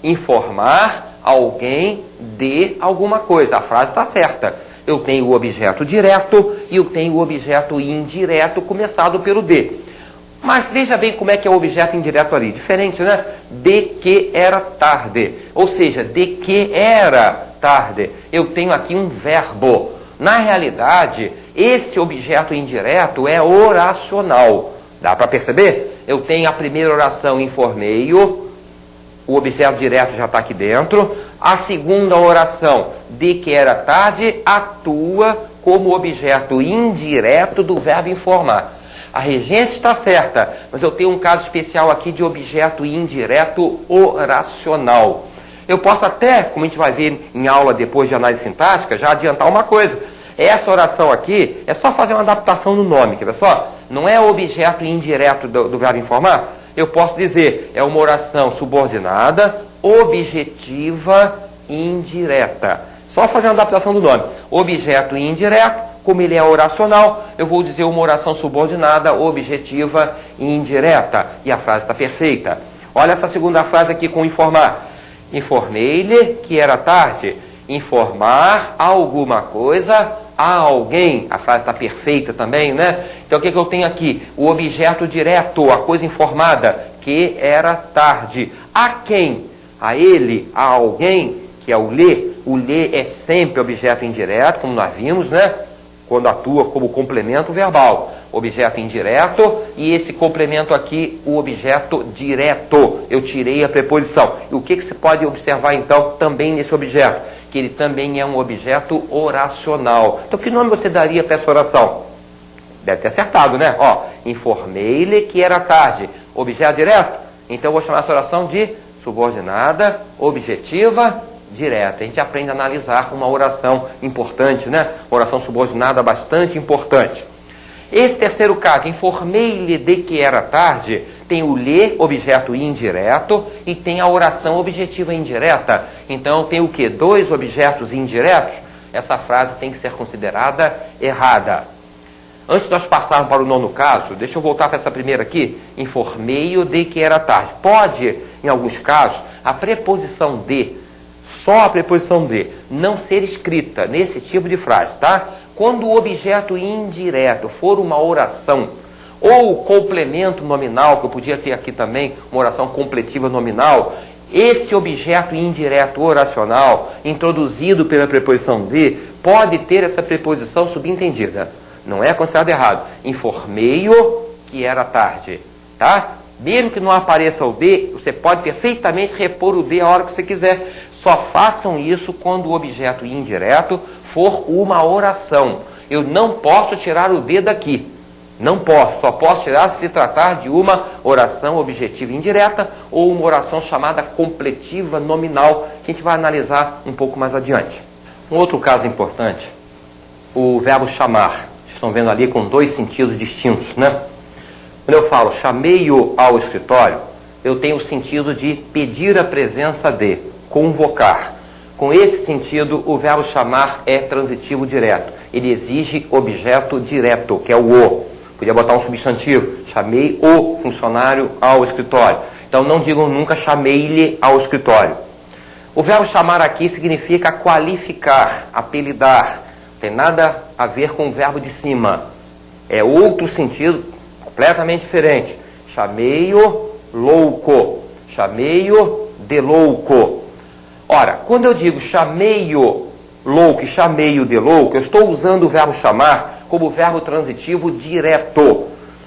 Speaker 1: Informar alguém de alguma coisa. A frase está certa. Eu tenho o objeto direto e eu tenho o objeto indireto, começado pelo de. Mas veja bem como é que é o objeto indireto ali. Diferente, né? De que era tarde. Ou seja, de que era tarde. Eu tenho aqui um verbo. Na realidade, esse objeto indireto é oracional. Dá para perceber? Eu tenho a primeira oração, informei-o. O objeto direto já está aqui dentro. A segunda oração, de que era tarde, atua como objeto indireto do verbo informar. A regência está certa, mas eu tenho um caso especial aqui de objeto indireto oracional. Eu posso até, como a gente vai ver em aula depois de análise sintática, já adiantar uma coisa. Essa oração aqui é só fazer uma adaptação no nome, quer ver só? Não é objeto indireto do verbo informar? Eu posso dizer, é uma oração subordinada, objetiva, indireta. Só fazer uma adaptação do nome. Objeto indireto. Como ele é oracional, eu vou dizer uma oração subordinada, objetiva e indireta. E a frase está perfeita. Olha essa segunda frase aqui com informar. Informei-lhe que era tarde. Informar alguma coisa a alguém. A frase está perfeita também, né? Então o que eu tenho aqui? O objeto direto, a coisa informada, que era tarde. A quem? A ele, a alguém, que é o lhe. O lhe é sempre objeto indireto, como nós vimos, né? Quando atua como complemento verbal. Objeto indireto e esse complemento aqui, o objeto direto. Eu tirei a preposição. E o que você pode observar então também nesse objeto? Que ele também é um objeto oracional. Então que nome você daria para essa oração? Deve ter acertado, né? Ó, informei-lhe que era tarde. Objeto direto? Então eu vou chamar essa oração de subordinada, objetiva, direta. A gente aprende a analisar uma oração importante, né? Uma oração subordinada bastante importante. Esse terceiro caso, informei-lhe de que era tarde, tem o lhe, objeto indireto, e tem a oração objetiva indireta. Então tem o quê? Dois objetos indiretos? Essa frase tem que ser considerada errada. Antes de nós passarmos para o nono caso, deixa eu voltar para essa primeira aqui. Informei-o de que era tarde. Pode, em alguns casos, a preposição de, só a preposição de, não ser escrita nesse tipo de frase, tá? Quando o objeto indireto for uma oração, ou complemento nominal, que eu podia ter aqui também, uma oração completiva nominal, esse objeto indireto oracional, introduzido pela preposição de, pode ter essa preposição subentendida. Não é considerado errado. Informei-o que era tarde, tá? Mesmo que não apareça o de, você pode perfeitamente repor o de a hora que você quiser. Só façam isso quando o objeto indireto for uma oração. Eu não posso tirar o de daqui. Não posso. Só posso tirar se tratar de uma oração objetiva indireta ou uma oração chamada completiva nominal, que a gente vai analisar um pouco mais adiante. Um outro caso importante, o verbo chamar. Vocês estão vendo ali com dois sentidos distintos, né? Quando eu falo chamei-o ao escritório, eu tenho o sentido de pedir a presença de, convocar. Com esse sentido, o verbo chamar é transitivo direto. Ele exige objeto direto, que é o o. Podia botar um substantivo. Chamei o funcionário ao escritório. Então não digam nunca chamei-lhe ao escritório. O verbo chamar aqui significa qualificar, apelidar. Não tem nada a ver com o verbo de cima. É outro sentido completamente diferente. Chamei-o louco. Chamei-o de louco. Ora, quando eu digo chamei-o louco e chamei-o de louco, eu estou usando o verbo chamar como verbo transitivo direto.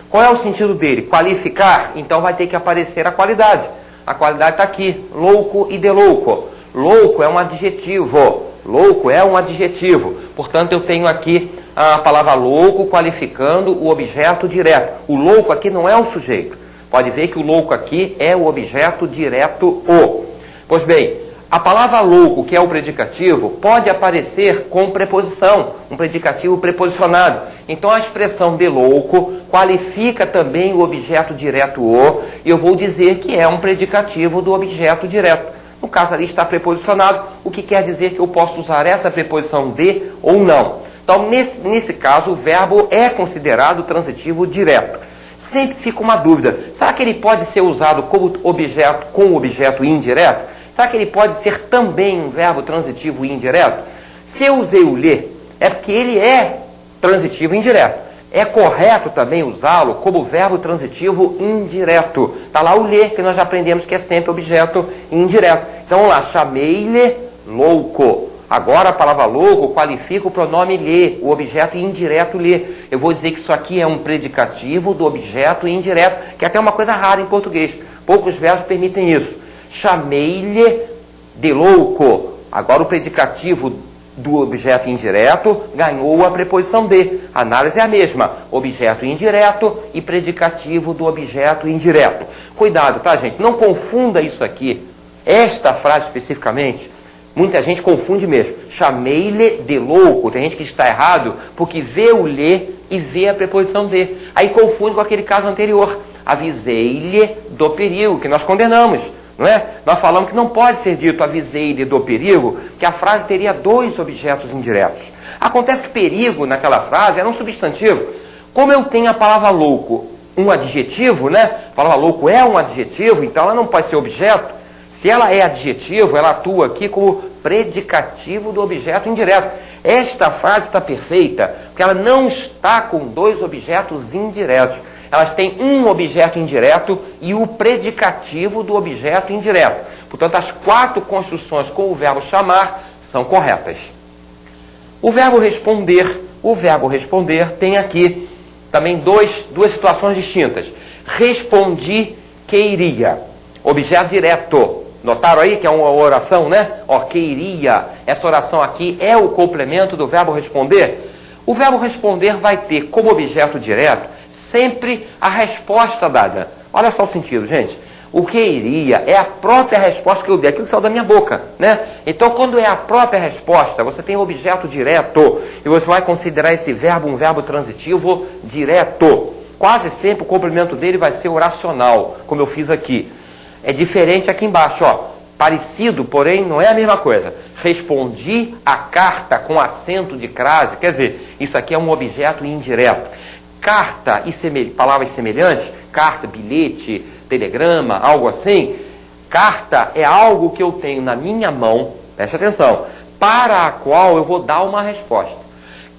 Speaker 1: Qual é o sentido dele? Qualificar? Então vai ter que aparecer a qualidade. A qualidade está aqui, louco e de louco. Louco é um adjetivo. Louco é um adjetivo. Portanto, eu tenho aqui a palavra louco qualificando o objeto direto. O louco aqui não é o sujeito. Pode ver que o louco aqui é o objeto direto o. Pois bem, a palavra louco, que é o predicativo, pode aparecer com preposição, um predicativo preposicionado. Então a expressão de louco qualifica também o objeto direto o, e eu vou dizer que é um predicativo do objeto direto. No caso ali está preposicionado, o que quer dizer que eu posso usar essa preposição de ou não. Então nesse caso o verbo é considerado transitivo direto. Sempre fica uma dúvida, será que ele pode ser usado como objeto com objeto indireto? Será que ele pode ser também um verbo transitivo indireto? Se eu usei o lhe, é porque ele é transitivo indireto. É correto também usá-lo como verbo transitivo indireto. Está lá o lhe, que nós já aprendemos que é sempre objeto indireto. Então vamos lá, chamei-lhe louco. Agora a palavra louco qualifica o pronome lhe, o objeto indireto lhe. Eu vou dizer que isso aqui é um predicativo do objeto indireto, que é até uma coisa rara em português. Poucos verbos permitem isso. Chamei-lhe de louco. Agora o predicativo do objeto indireto ganhou a preposição de. A análise é a mesma. Objeto indireto e predicativo do objeto indireto. Cuidado, tá, gente? Não confunda isso aqui. Esta frase especificamente, muita gente confunde mesmo. Chamei-lhe de louco. Tem gente que está errado porque vê o lhe e vê a preposição de. Aí confunde com aquele caso anterior. Avisei-lhe do perigo, que nós condenamos. Não é? Nós falamos que não pode ser dito avisei-lhe do perigo, que a frase teria dois objetos indiretos. Acontece que perigo naquela frase era um substantivo. Como eu tenho a palavra louco, um adjetivo, né? A palavra louco é um adjetivo, então ela não pode ser objeto. Se ela é adjetivo, ela atua aqui como predicativo do objeto indireto. Esta frase está perfeita, porque ela não está com dois objetos indiretos. Elas têm um objeto indireto e o predicativo do objeto indireto. Portanto, as 4 construções com o verbo chamar são corretas. O verbo responder tem aqui também duas situações distintas. Respondi que iria. Objeto direto. Notaram aí que é uma oração, né? Ó, que iria. Essa oração aqui é o complemento do verbo responder. O verbo responder vai ter como objeto direto sempre a resposta dada. Olha só o sentido, gente. O que iria é a própria resposta que eu dei, aquilo que saiu da minha boca, né? Então, quando é a própria resposta, você tem o objeto direto e você vai considerar esse verbo um verbo transitivo direto. Quase sempre o complemento dele vai ser oracional, como eu fiz aqui. É diferente aqui embaixo, ó. Parecido, porém, não é a mesma coisa. Respondi a carta com acento de crase. Quer dizer, isso aqui é um objeto indireto. Carta e palavras semelhantes, carta, bilhete, telegrama, algo assim. Carta é algo que eu tenho na minha mão, preste atenção, para a qual eu vou dar uma resposta.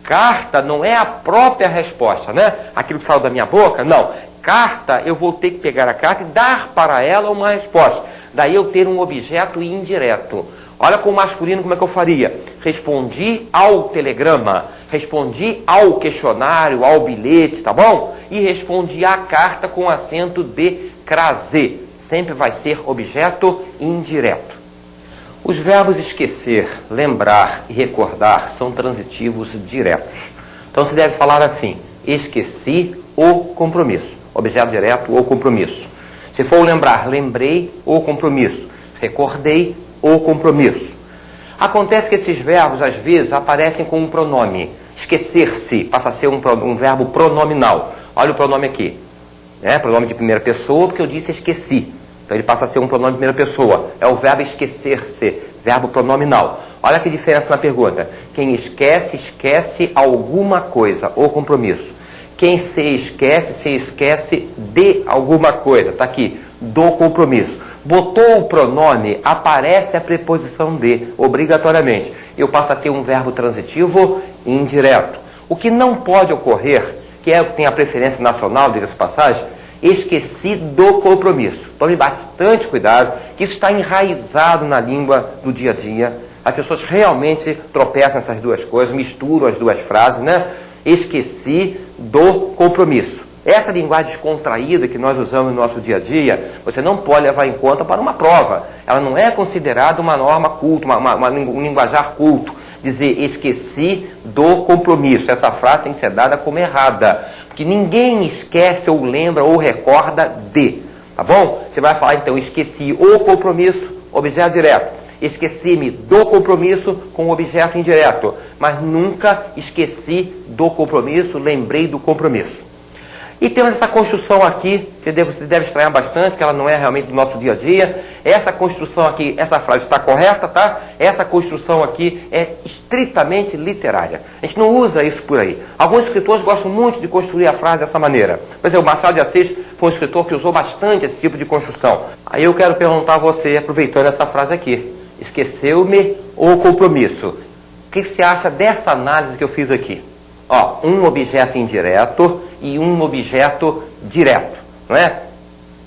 Speaker 1: Carta não é a própria resposta, né? Aquilo que saiu da minha boca, não. Carta, eu vou ter que pegar a carta e dar para ela uma resposta. Daí eu ter um objeto indireto. Olha com o masculino como é que eu faria. Respondi ao telegrama, respondi ao questionário, ao bilhete, tá bom? E respondi à carta com acento de crase. Sempre vai ser objeto indireto. Os verbos esquecer, lembrar e recordar são transitivos diretos. Então se deve falar assim: esqueci o compromisso. Objeto direto ou compromisso. Se for lembrar, lembrei o compromisso. Recordei o compromisso. Acontece que esses verbos, às vezes, aparecem com um pronome. Esquecer-se passa a ser um verbo pronominal. Olha o pronome aqui. Pronome de primeira pessoa, porque eu disse esqueci. Então ele passa a ser um pronome de primeira pessoa. É o verbo esquecer-se, verbo pronominal. Olha que diferença na pergunta. Quem esquece, esquece alguma coisa, ou compromisso. Quem se esquece de alguma coisa. Está aqui, do compromisso. Botou o pronome, aparece a preposição de, obrigatoriamente. Eu passo a ter um verbo transitivo indireto. O que não pode ocorrer, que tem a preferência nacional, diga-se de passagem, esqueci do compromisso. Tome bastante cuidado, que isso está enraizado na língua do dia a dia. As pessoas realmente tropeçam nessas duas coisas, misturam as duas frases, né? Esqueci do compromisso. Essa linguagem descontraída que nós usamos no nosso dia a dia, você não pode levar em conta para uma prova. Ela não é considerada uma norma culta, um linguajar culto. Dizer esqueci do compromisso. Essa frase tem que ser dada como errada. Porque ninguém esquece ou lembra ou recorda de. Tá bom? Você vai falar então, esqueci o compromisso, objeto direto. Esqueci-me do compromisso com objeto indireto. Mas nunca esqueci do compromisso, lembrei do compromisso. E temos essa construção aqui, que você deve estranhar bastante, que ela não é realmente do nosso dia a dia. Essa construção aqui, essa frase está correta, tá? Essa construção aqui é estritamente literária. A gente não usa isso por aí. Alguns escritores gostam muito de construir a frase dessa maneira. Por exemplo, o Machado de Assis foi um escritor que usou bastante esse tipo de construção. Aí eu quero perguntar a você, aproveitando essa frase aqui. Esqueceu-me o compromisso. O que você acha dessa análise que eu fiz aqui? Ó, um objeto indireto e um objeto direto, não é?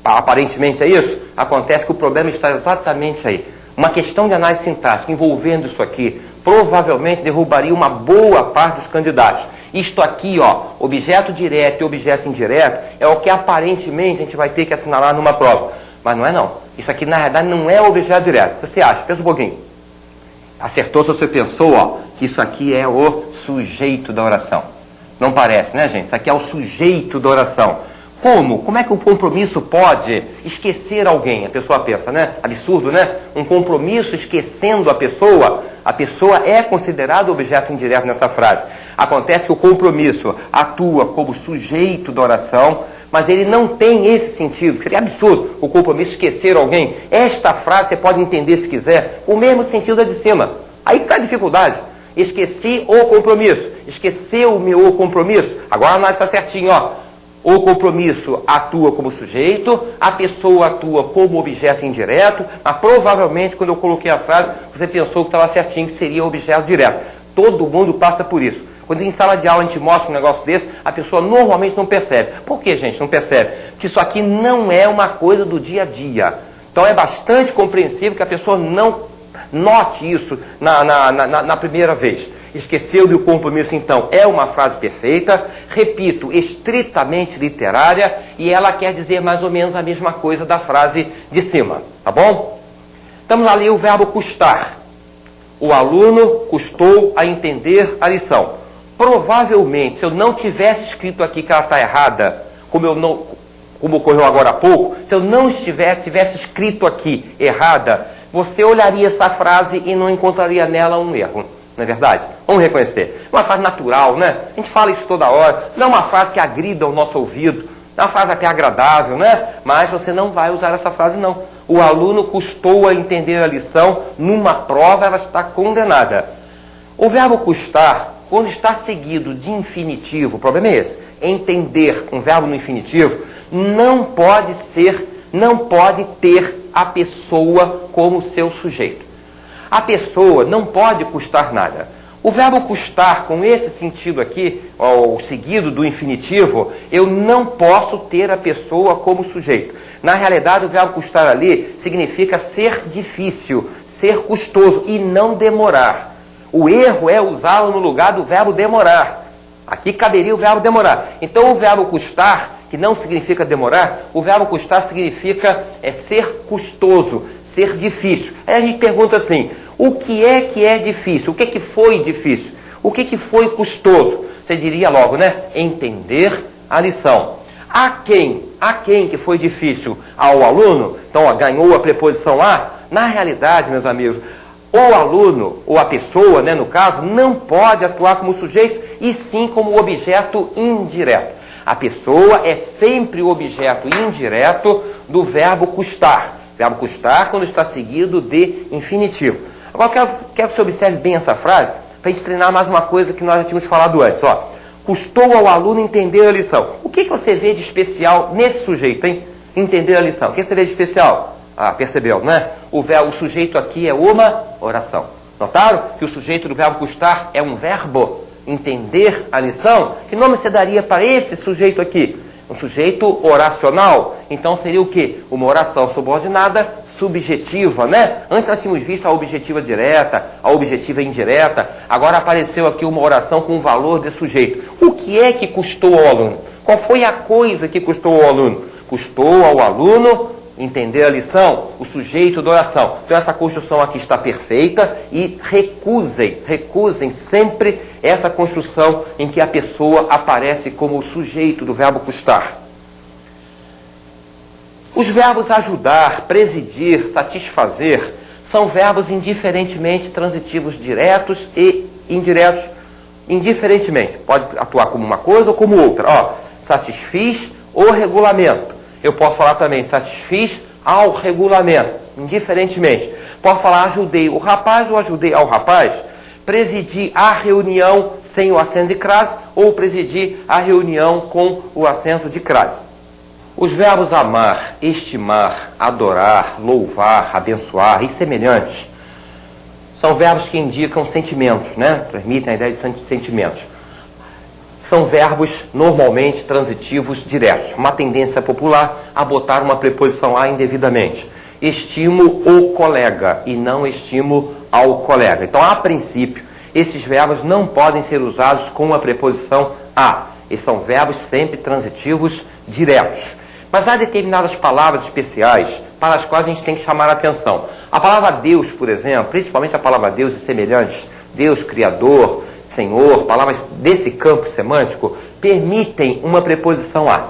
Speaker 1: Aparentemente é isso. Acontece que o problema está exatamente aí. Uma questão de análise sintática envolvendo isso aqui provavelmente derrubaria uma boa parte dos candidatos. Isto aqui, ó, objeto direto e objeto indireto, é o que aparentemente a gente vai ter que assinalar numa prova. Mas não é não. Isso aqui, na verdade, não é objeto direto. Você acha? Pensa um pouquinho. Acertou se você pensou, ó, que isso aqui é o sujeito da oração. Não parece, né, gente? Isso aqui é o sujeito da oração. Como? Como é que o compromisso pode esquecer alguém? A pessoa pensa, né? Absurdo, né? Um compromisso esquecendo a pessoa é considerado objeto indireto nessa frase. Acontece que o compromisso atua como sujeito da oração, mas ele não tem esse sentido. Seria absurdo o compromisso esquecer alguém. Esta frase você pode entender, se quiser, o mesmo sentido da de cima. Aí que está a dificuldade. Esqueci o compromisso. Esqueceu o meu compromisso. Agora nós está certinho, ó. O compromisso atua como sujeito, a pessoa atua como objeto indireto, mas provavelmente quando eu coloquei a frase, você pensou que estava certinho, que seria objeto direto. Todo mundo passa por isso. Quando em sala de aula a gente mostra um negócio desse, a pessoa normalmente não percebe. Por que, gente, não percebe? Porque isso aqui não é uma coisa do dia a dia. Então é bastante compreensível que a pessoa não note isso na primeira vez. Esqueceu do compromisso, então, é uma frase perfeita, repito, estritamente literária, e ela quer dizer mais ou menos a mesma coisa da frase de cima, tá bom? Estamos lá ali o verbo custar. O aluno custou a entender a lição. Provavelmente, se eu não tivesse escrito aqui que ela está errada, como ocorreu agora há pouco, se eu não tivesse escrito aqui errada, você olharia essa frase e não encontraria nela um erro. Não é verdade? Vamos reconhecer. É uma frase natural, né? A gente fala isso toda hora. Não é uma frase que agrida o nosso ouvido. Não é uma frase até agradável, né? Mas você não vai usar essa frase, não. O aluno custou a entender a lição. Numa prova, ela está condenada. O verbo custar, quando está seguido de infinitivo, o problema é esse. Entender um verbo no infinitivo não pode ter a pessoa como seu sujeito. A pessoa não pode custar nada. O verbo custar, com esse sentido aqui, o seguido do infinitivo, eu não posso ter a pessoa como sujeito. Na realidade, o verbo custar ali significa ser difícil, ser custoso e não demorar. O erro é usá-lo no lugar do verbo demorar. Aqui caberia o verbo demorar. Então, o verbo custar, que não significa demorar, o verbo custar significa ser custoso, ser difícil. Aí a gente pergunta assim, o que é difícil? O que foi difícil? O que foi custoso? Você diria logo, né? Entender a lição. A quem que foi difícil? Ao aluno? Então, ó, ganhou a preposição a? Na realidade, meus amigos, o aluno, ou a pessoa, né, no caso, não pode atuar como sujeito, e sim como objeto indireto. A pessoa é sempre o objeto indireto do verbo custar. Verbo custar quando está seguido de infinitivo. Agora, quero que você observe bem essa frase, para a gente treinar mais uma coisa que nós já tínhamos falado antes. Ó. Custou ao aluno entender a lição. O que você vê de especial nesse sujeito, hein? Entender a lição. O que você vê de especial? Ah, percebeu, né? O sujeito aqui é uma oração. Notaram que o sujeito do verbo custar é um verbo? Entender a lição? Que nome você daria para esse sujeito aqui? Um sujeito oracional. Então seria o quê? Uma oração subordinada, subjetiva, né? Antes nós tínhamos visto a objetiva direta, a objetiva indireta. Agora apareceu aqui uma oração com o valor de sujeito. O que é que custou ao aluno? Qual foi a coisa que custou ao aluno? Custou ao aluno entender a lição, o sujeito da oração. Então essa construção aqui está perfeita e recusem sempre essa construção em que a pessoa aparece como o sujeito do verbo custar. Os verbos ajudar, presidir, satisfazer, são verbos indiferentemente transitivos diretos e indiretos indiferentemente. Pode atuar como uma coisa ou como outra. Ó, satisfiz o regulamento. Eu posso falar também, satisfiz ao regulamento, indiferentemente. Posso falar, ajudei o rapaz ou ajudei ao rapaz. Presidi a reunião sem o acento de crase ou presidi a reunião com o acento de crase. Os verbos amar, estimar, adorar, louvar, abençoar e semelhantes são verbos que indicam sentimentos, né? Transmitem a ideia de sentimentos. são verbos normalmente transitivos diretos. Uma tendência popular a botar uma preposição a indevidamente. Estimo o colega e não estimo ao colega. Então, a princípio, esses verbos não podem ser usados com a preposição a. Eles são verbos sempre transitivos diretos. Mas há determinadas palavras especiais para as quais a gente tem que chamar a atenção. A palavra Deus, por exemplo, principalmente a palavra Deus e semelhantes, Deus, Criador, Senhor, palavras desse campo semântico, permitem uma preposição a.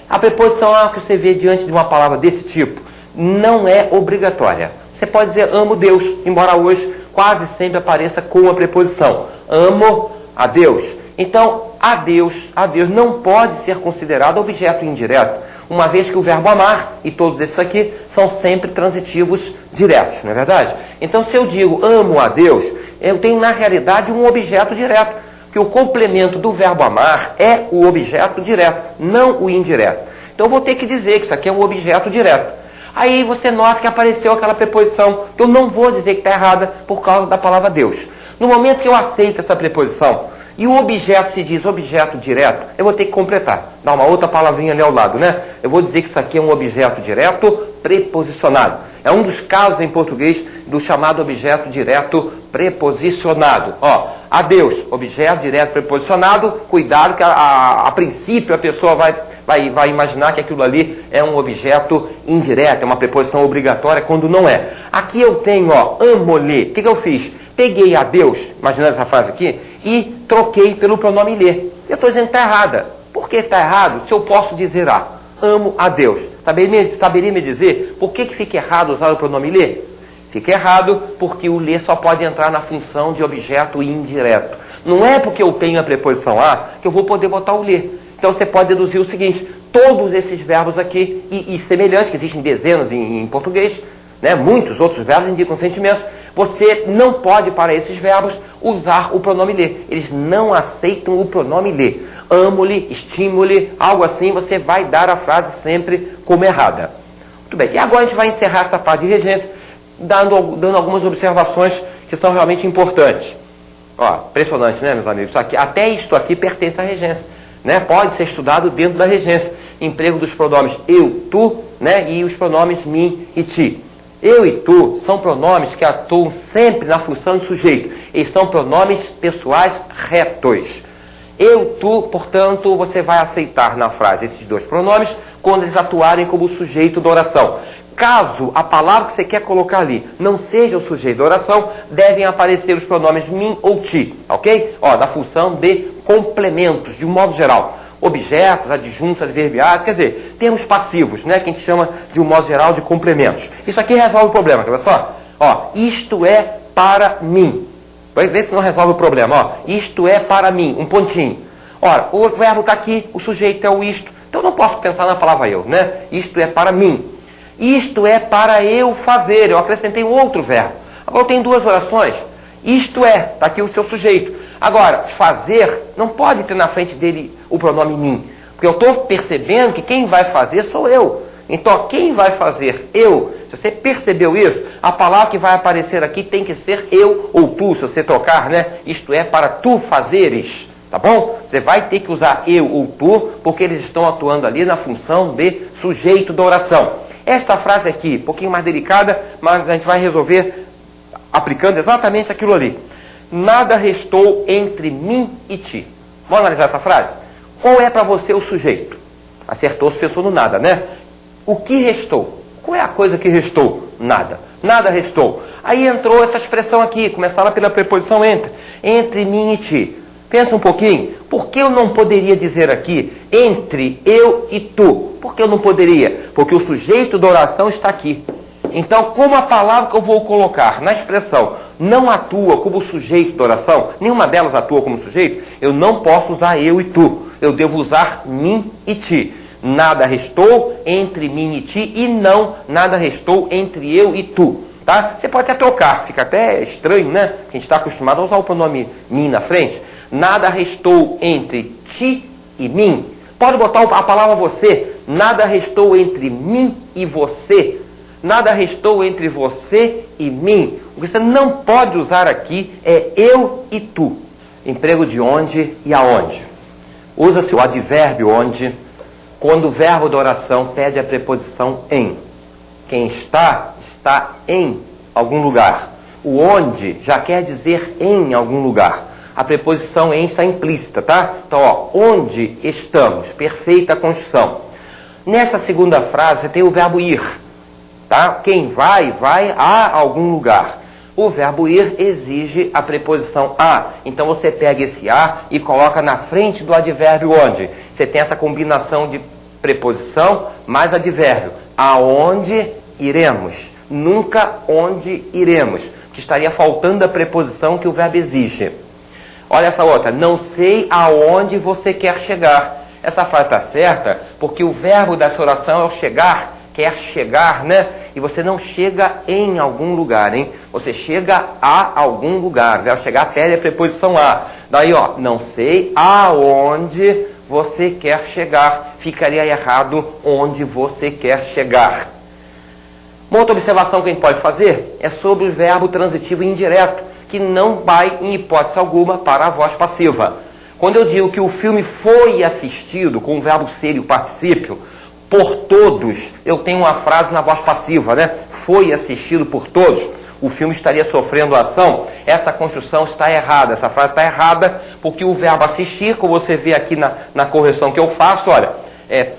Speaker 1: A preposição a que você vê diante de uma palavra desse tipo não é obrigatória. Você pode dizer amo Deus, embora hoje quase sempre apareça com a preposição. Amo a Deus. Então, a Deus não pode ser considerado objeto indireto, uma vez que o verbo amar e todos esses aqui são sempre transitivos diretos, não é verdade? Então, se eu digo amo a Deus, eu tenho na realidade um objeto direto, que o complemento do verbo amar é o objeto direto, não o indireto. Então, eu vou ter que dizer que isso aqui é um objeto direto. Aí você nota que apareceu aquela preposição, que eu não vou dizer que está errada por causa da palavra Deus. No momento que eu aceito essa preposição, e o objeto se diz objeto direto, eu vou ter que completar. Dar uma outra palavrinha ali ao lado, né? Eu vou dizer que isso aqui é um objeto direto preposicionado. É um dos casos em português do chamado objeto direto preposicionado. Ó, a Deus, objeto direto preposicionado. Cuidado que a princípio a pessoa vai imaginar que aquilo ali é um objeto indireto, é uma preposição obrigatória, quando não é. Aqui eu tenho, ó, amo-lhe. O que eu fiz? Peguei a Deus, imaginando essa frase aqui, e troquei pelo pronome lhe. Eu estou dizendo que está errada. Por que está errado se eu posso dizer a? Amo a Deus. Saberia me dizer por que fica errado usar o pronome lhe? Fica errado porque o lhe só pode entrar na função de objeto indireto. Não é porque eu tenho a preposição a que eu vou poder botar o lhe. Então você pode deduzir o seguinte: todos esses verbos aqui, e semelhantes, que existem dezenas em português, né, muitos outros verbos indicam sentimentos, você não pode, para esses verbos, usar o pronome lhe. Eles não aceitam o pronome lhe. Amo-lhe, estimo-lhe, algo assim, você vai dar a frase sempre como errada. Muito bem, e agora a gente vai encerrar essa parte de regência, dando algumas observações que são realmente importantes. Ó, impressionante, né, meus amigos? Até isto aqui pertence à regência. Né? Pode ser estudado dentro da regência. Emprego dos pronomes eu, tu, né? E os pronomes mim e ti. Eu e tu são pronomes que atuam sempre na função de sujeito. Eles são pronomes pessoais retos. Eu, tu, portanto, você vai aceitar na frase esses dois pronomes quando eles atuarem como sujeito da oração. Caso a palavra que você quer colocar ali não seja o sujeito da oração, devem aparecer os pronomes mim ou ti, ok? Ó, da função de complementos, de um modo geral. Objetos, adjuntos, adverbiais, quer dizer, termos passivos, né? Que a gente chama, de um modo geral, de complementos. Isso aqui resolve o problema, quer ver só? Ó, isto é para mim. Vai ver se não resolve o problema, ó. Isto é para mim, um pontinho. Ora, o verbo está aqui, o sujeito é o isto. Então eu não posso pensar na palavra eu, né? Isto é para mim. Isto é para eu fazer. Eu acrescentei um outro verbo. Agora eu tenho duas orações. Isto é, está aqui o seu sujeito. Agora, fazer, não pode ter na frente dele o pronome mim. Porque eu estou percebendo que quem vai fazer sou eu. Então, quem vai fazer? Eu. Se você percebeu isso, a palavra que vai aparecer aqui tem que ser eu ou tu, se você trocar, né? Isto é, para tu fazeres. Tá bom? Você vai ter que usar eu ou tu, porque eles estão atuando ali na função de sujeito da oração. Esta frase aqui, um pouquinho mais delicada, mas a gente vai resolver aplicando exatamente aquilo ali. Nada restou entre mim e ti. Vamos analisar essa frase? Qual é para você o sujeito? Acertou, se pensou no nada, né? O que restou? Qual é a coisa que restou? Nada. Nada restou. Aí entrou essa expressão aqui, começava pela preposição entre. Entre mim e ti. Pensa um pouquinho. Por que eu não poderia dizer aqui entre eu e tu? Por que eu não poderia? Porque o sujeito da oração está aqui. Então, como a palavra que eu vou colocar na expressão não atua como sujeito da oração, nenhuma delas atua como sujeito, eu não posso usar eu e tu. Eu devo usar mim e ti. Nada restou entre mim e ti, e não nada restou entre eu e tu. Tá? Você pode até trocar, fica até estranho, né? Porque a gente está acostumado a usar o pronome mim na frente. Nada restou entre ti e mim. Pode botar a palavra você. Nada restou entre mim e você. Nada restou entre você e mim. O que você não pode usar aqui é eu e tu. Emprego de onde e aonde. Usa-se o advérbio onde, quando o verbo da oração pede a preposição em. Quem está, está em algum lugar. O onde já quer dizer em algum lugar. A preposição em está implícita, tá? Então, ó, onde estamos? Perfeita construção. Nessa segunda frase, você tem o verbo ir, tá? Quem vai, vai a algum lugar. O verbo ir exige a preposição a. Então, você pega esse a e coloca na frente do advérbio onde. Você tem essa combinação de preposição mais advérbio. Aonde iremos. Nunca onde iremos. Que estaria faltando a preposição que o verbo exige. Olha essa outra. Não sei aonde você quer chegar. Essa frase está certa porque o verbo dessa oração é o chegar. Quer chegar, né? E você não chega em algum lugar, hein? Você chega a algum lugar. O verbo chegar pede a preposição a. Daí, ó, não sei aonde você quer chegar. Ficaria errado onde você quer chegar. Uma outra observação que a gente pode fazer é sobre o verbo transitivo indireto, que não vai, em hipótese alguma, para a voz passiva. Quando eu digo que o filme foi assistido com o verbo ser e o particípio, por todos, eu tenho uma frase na voz passiva, né? Foi assistido por todos, o filme estaria sofrendo ação. Essa construção está errada, essa frase está errada, porque o verbo assistir, como você vê aqui na correção que eu faço, olha,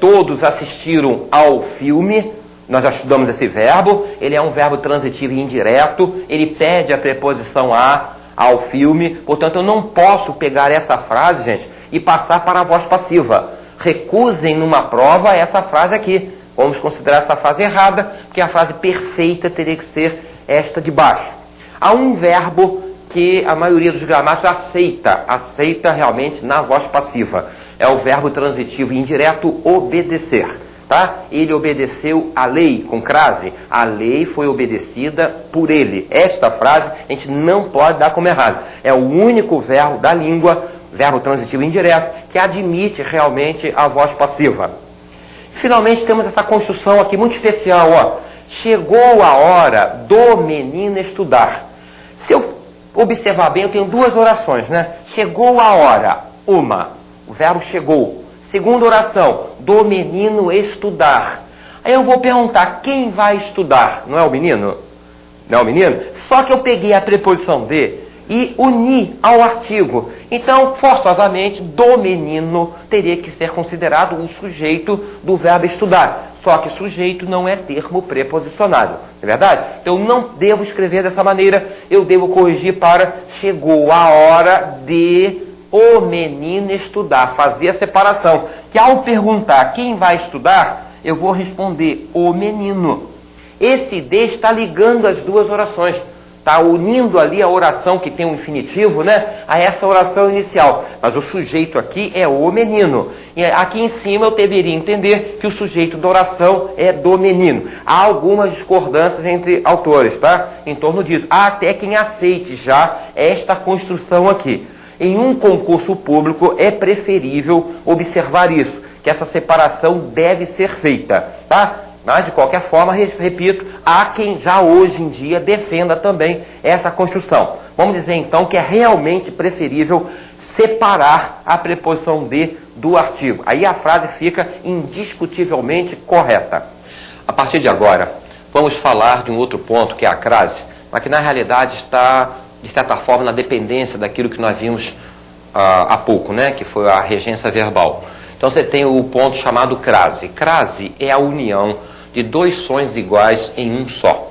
Speaker 1: todos assistiram ao filme. Nós já estudamos esse verbo, ele é um verbo transitivo e indireto, ele pede a preposição a ao filme, portanto eu não posso pegar essa frase, gente, e passar para a voz passiva. Recusem numa prova essa frase aqui. Vamos considerar essa frase errada, porque a frase perfeita teria que ser esta de baixo. Há um verbo que a maioria dos gramáticos aceita realmente na voz passiva. É o verbo transitivo e indireto obedecer. Tá? Ele obedeceu à lei, com crase. A lei foi obedecida por ele. Esta frase a gente não pode dar como errado. É o único verbo da língua, verbo transitivo indireto, que admite realmente a voz passiva. Finalmente temos essa construção aqui muito especial. Ó. Chegou a hora do menino estudar. Se eu observar bem, eu tenho duas orações, né? Chegou a hora. Uma, o verbo chegou. Segunda oração, do menino estudar. Aí eu vou perguntar, quem vai estudar? Não é o menino? Não é o menino? Só que eu peguei a preposição de e uni ao artigo. Então, forçosamente, do menino teria que ser considerado o sujeito do verbo estudar. Só que sujeito não é termo preposicionado. Não é verdade? Eu não devo escrever dessa maneira. Eu devo corrigir para chegou a hora de o menino estudar, fazer a separação. Que ao perguntar quem vai estudar, eu vou responder o menino. Esse de está ligando as duas orações. Está unindo ali a oração que tem um infinitivo, né, a essa oração inicial. Mas o sujeito aqui é o menino. E aqui em cima eu deveria entender que o sujeito da oração é do menino. Há algumas discordâncias entre autores, tá? Em torno disso. Há até quem aceite já esta construção aqui. Em um concurso público é preferível observar isso, que essa separação deve ser feita, tá? Mas, de qualquer forma, repito, há quem já hoje em dia defenda também essa construção. Vamos dizer, então, que é realmente preferível separar a preposição de do artigo. Aí a frase fica indiscutivelmente correta. A partir de agora, vamos falar de um outro ponto, que é a crase, mas que, na realidade, está, de certa forma, na dependência daquilo que nós vimos há pouco, né? Que foi a regência verbal. Então, você tem o ponto chamado crase. Crase é a união de dois sons iguais em um só.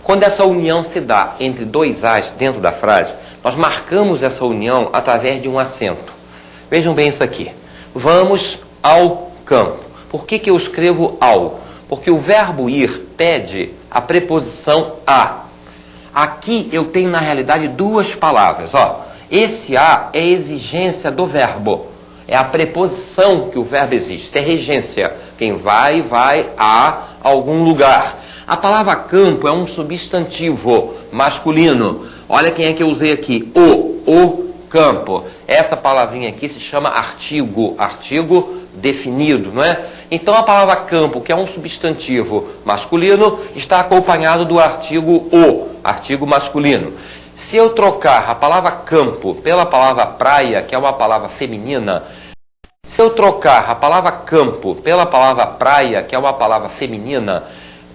Speaker 1: Quando essa união se dá entre dois as dentro da frase, nós marcamos essa união através de um acento. Vejam bem isso aqui. Vamos ao campo. Por que eu escrevo ao? Porque o verbo ir pede a preposição a. Aqui eu tenho, na realidade, duas palavras. Ó. Esse a é exigência do verbo. É a preposição que o verbo exige. Isso é regência. Quem vai, vai a algum lugar. A palavra campo é um substantivo masculino. Olha quem é que eu usei aqui. O campo. Essa palavrinha aqui se chama artigo. Artigo definido, não é? Então a palavra campo, que é um substantivo masculino, está acompanhado do artigo o, artigo masculino. Se eu trocar a palavra campo pela palavra praia, que é uma palavra feminina, Se eu trocar a palavra campo pela palavra praia, que é uma palavra feminina,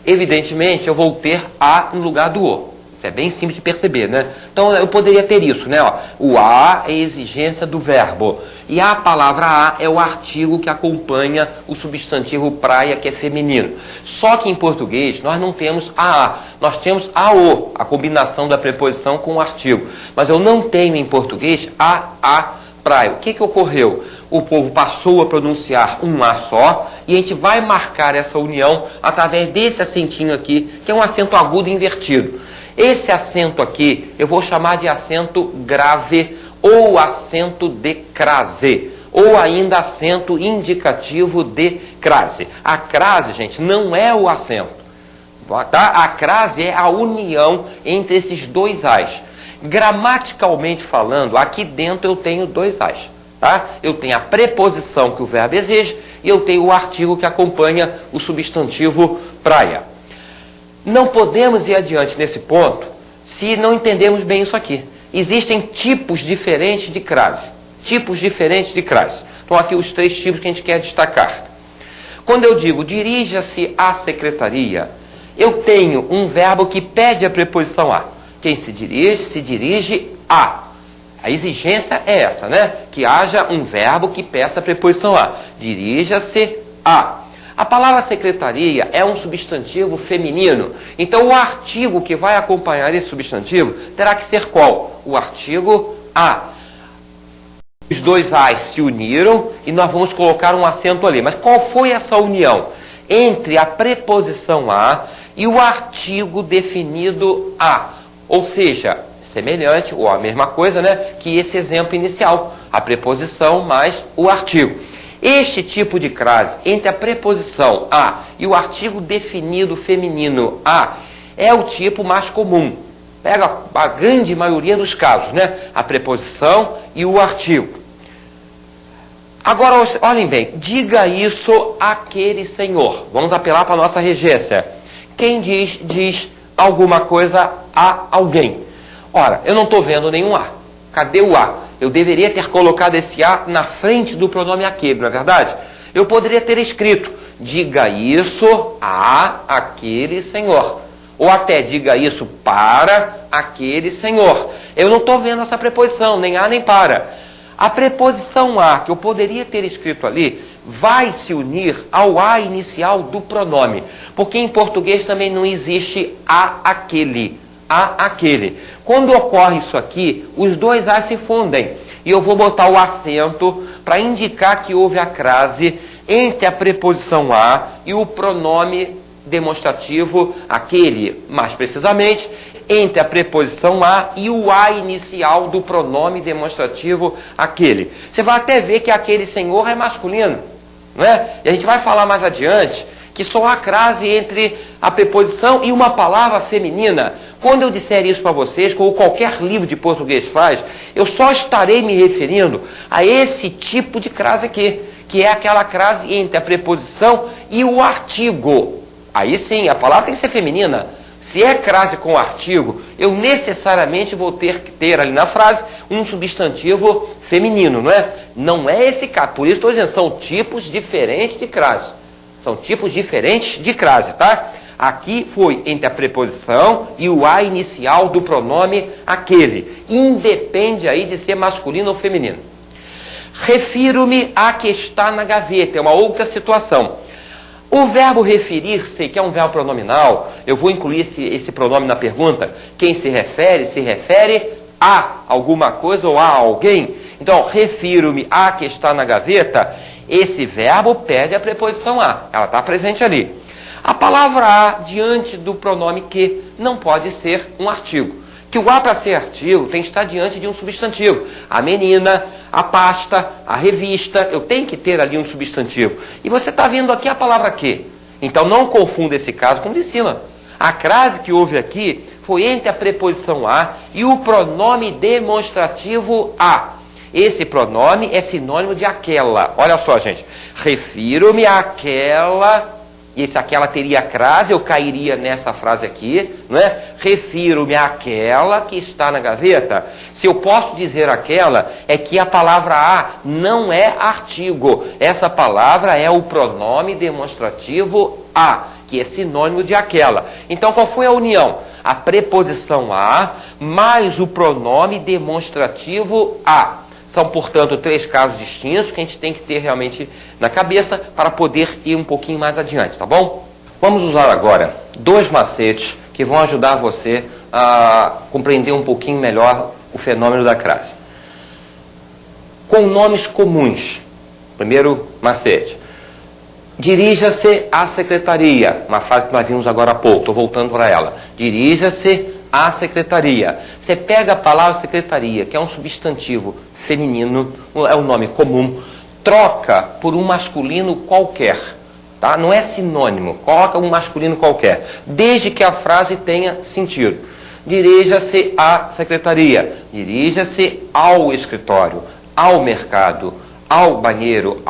Speaker 1: evidentemente eu vou ter a no lugar do o. Isso é bem simples de perceber, né? Então eu poderia ter isso, né? Ó, o a é a exigência do verbo. E a palavra a é o artigo que acompanha o substantivo praia, que é feminino. Só que em português nós não temos a. Nós temos a o, a combinação da preposição com o artigo. Mas eu não tenho em português a praia. O que ocorreu? O povo passou a pronunciar um A só, e a gente vai marcar essa união através desse acentinho aqui, que é um acento agudo invertido. Esse acento aqui eu vou chamar de acento grave ou acento de crase, ou ainda acento indicativo de crase. A crase, gente, não é o acento. Tá? A crase é a união entre esses dois As. Gramaticalmente falando, aqui dentro eu tenho dois As. Tá? Eu tenho a preposição que o verbo exige e eu tenho o artigo que acompanha o substantivo praia. Não podemos ir adiante nesse ponto se não entendermos bem isso aqui. Existem tipos diferentes de crase. Tipos diferentes de crase. Então aqui os 3 tipos que a gente quer destacar. Quando eu digo dirija-se à secretaria, eu tenho um verbo que pede a preposição a. Quem se dirige a. A exigência é essa, né? Que haja um verbo que peça a preposição a. Dirija-se a. A palavra secretaria é um substantivo feminino. Então o artigo que vai acompanhar esse substantivo terá que ser qual? O artigo a. Os dois As se uniram e nós vamos colocar um acento ali. Mas qual foi essa união? Entre a preposição a e o artigo definido a. Ou seja, semelhante, ou a mesma coisa, né, que esse exemplo inicial. A preposição mais o artigo. Este tipo de crase, entre a preposição a e o artigo definido feminino a, é o tipo mais comum. Pega a grande maioria dos casos, né? A preposição e o artigo. Agora, olhem bem, diga isso àquele senhor. Vamos apelar para a nossa regência. Quem diz alguma coisa a alguém. Ora, eu não estou vendo nenhum a. Cadê o a? Eu deveria ter colocado esse a na frente do pronome aquele, não é verdade? Eu poderia ter escrito, diga isso a aquele senhor. Ou até, diga isso para aquele senhor. Eu não estou vendo essa preposição, nem a nem para. A preposição a, que eu poderia ter escrito ali, vai se unir ao a inicial do pronome. Porque em português também não existe a aquele. A aquele. Quando ocorre isso aqui, os dois A se fundem. E eu vou botar o acento para indicar que houve a crase entre a preposição a e o pronome demonstrativo aquele. Mais precisamente, entre a preposição a e o a inicial do pronome demonstrativo aquele. Você vai até ver que aquele senhor é masculino. Não é? E a gente vai falar mais adiante que só há crase entre a preposição e uma palavra feminina. Quando eu disser isso para vocês, como qualquer livro de português faz, eu só estarei me referindo a esse tipo de crase aqui, que é aquela crase entre a preposição e o artigo. Aí sim, a palavra tem que ser feminina. Se é crase com artigo, eu necessariamente vou ter que ter ali na frase um substantivo feminino, não é? Não é esse caso. Por isso estou dizendo, são tipos diferentes de crase. São tipos diferentes de crase, tá? Aqui foi entre a preposição e o a inicial do pronome aquele. Independe aí de ser masculino ou feminino. Refiro-me a que está na gaveta. É uma outra situação. O verbo referir-se, que é um verbo pronominal, eu vou incluir esse pronome na pergunta. Quem se refere a alguma coisa ou a alguém. Então, refiro-me a que está na gaveta. Esse verbo pede a preposição a. Ela está presente ali. A palavra a diante do pronome que não pode ser um artigo. Que o a para ser artigo tem que estar diante de um substantivo. A menina, a pasta, a revista, eu tenho que ter ali um substantivo. E você está vendo aqui a palavra que. Então não confunda esse caso com o de cima. A crase que houve aqui foi entre a preposição a e o pronome demonstrativo a. Esse pronome é sinônimo de aquela. Olha só, gente. Refiro-me àquela E esse aquela teria crase, eu cairia nessa frase aqui, não é? Refiro-me àquela que está na gaveta. Se eu posso dizer aquela, é que a palavra a não é artigo. Essa palavra é o pronome demonstrativo a, que é sinônimo de aquela. Então, qual foi a união? A preposição a mais o pronome demonstrativo a. São, portanto, 3 casos distintos que a gente tem que ter realmente na cabeça para poder ir um pouquinho mais adiante, tá bom? Vamos usar agora 2 macetes que vão ajudar você a compreender um pouquinho melhor o fenômeno da crase. Com nomes comuns. Primeiro macete. Dirija-se à secretaria. Uma frase que nós vimos agora há pouco, estou voltando para ela. Dirija-se à secretaria. Você pega a palavra secretaria, que é um substantivo feminino, é um nome comum, troca por um masculino qualquer, tá? Não é sinônimo, coloca um masculino qualquer, desde que a frase tenha sentido. Dirija-se à secretaria, dirija-se ao escritório, ao mercado, ao banheiro,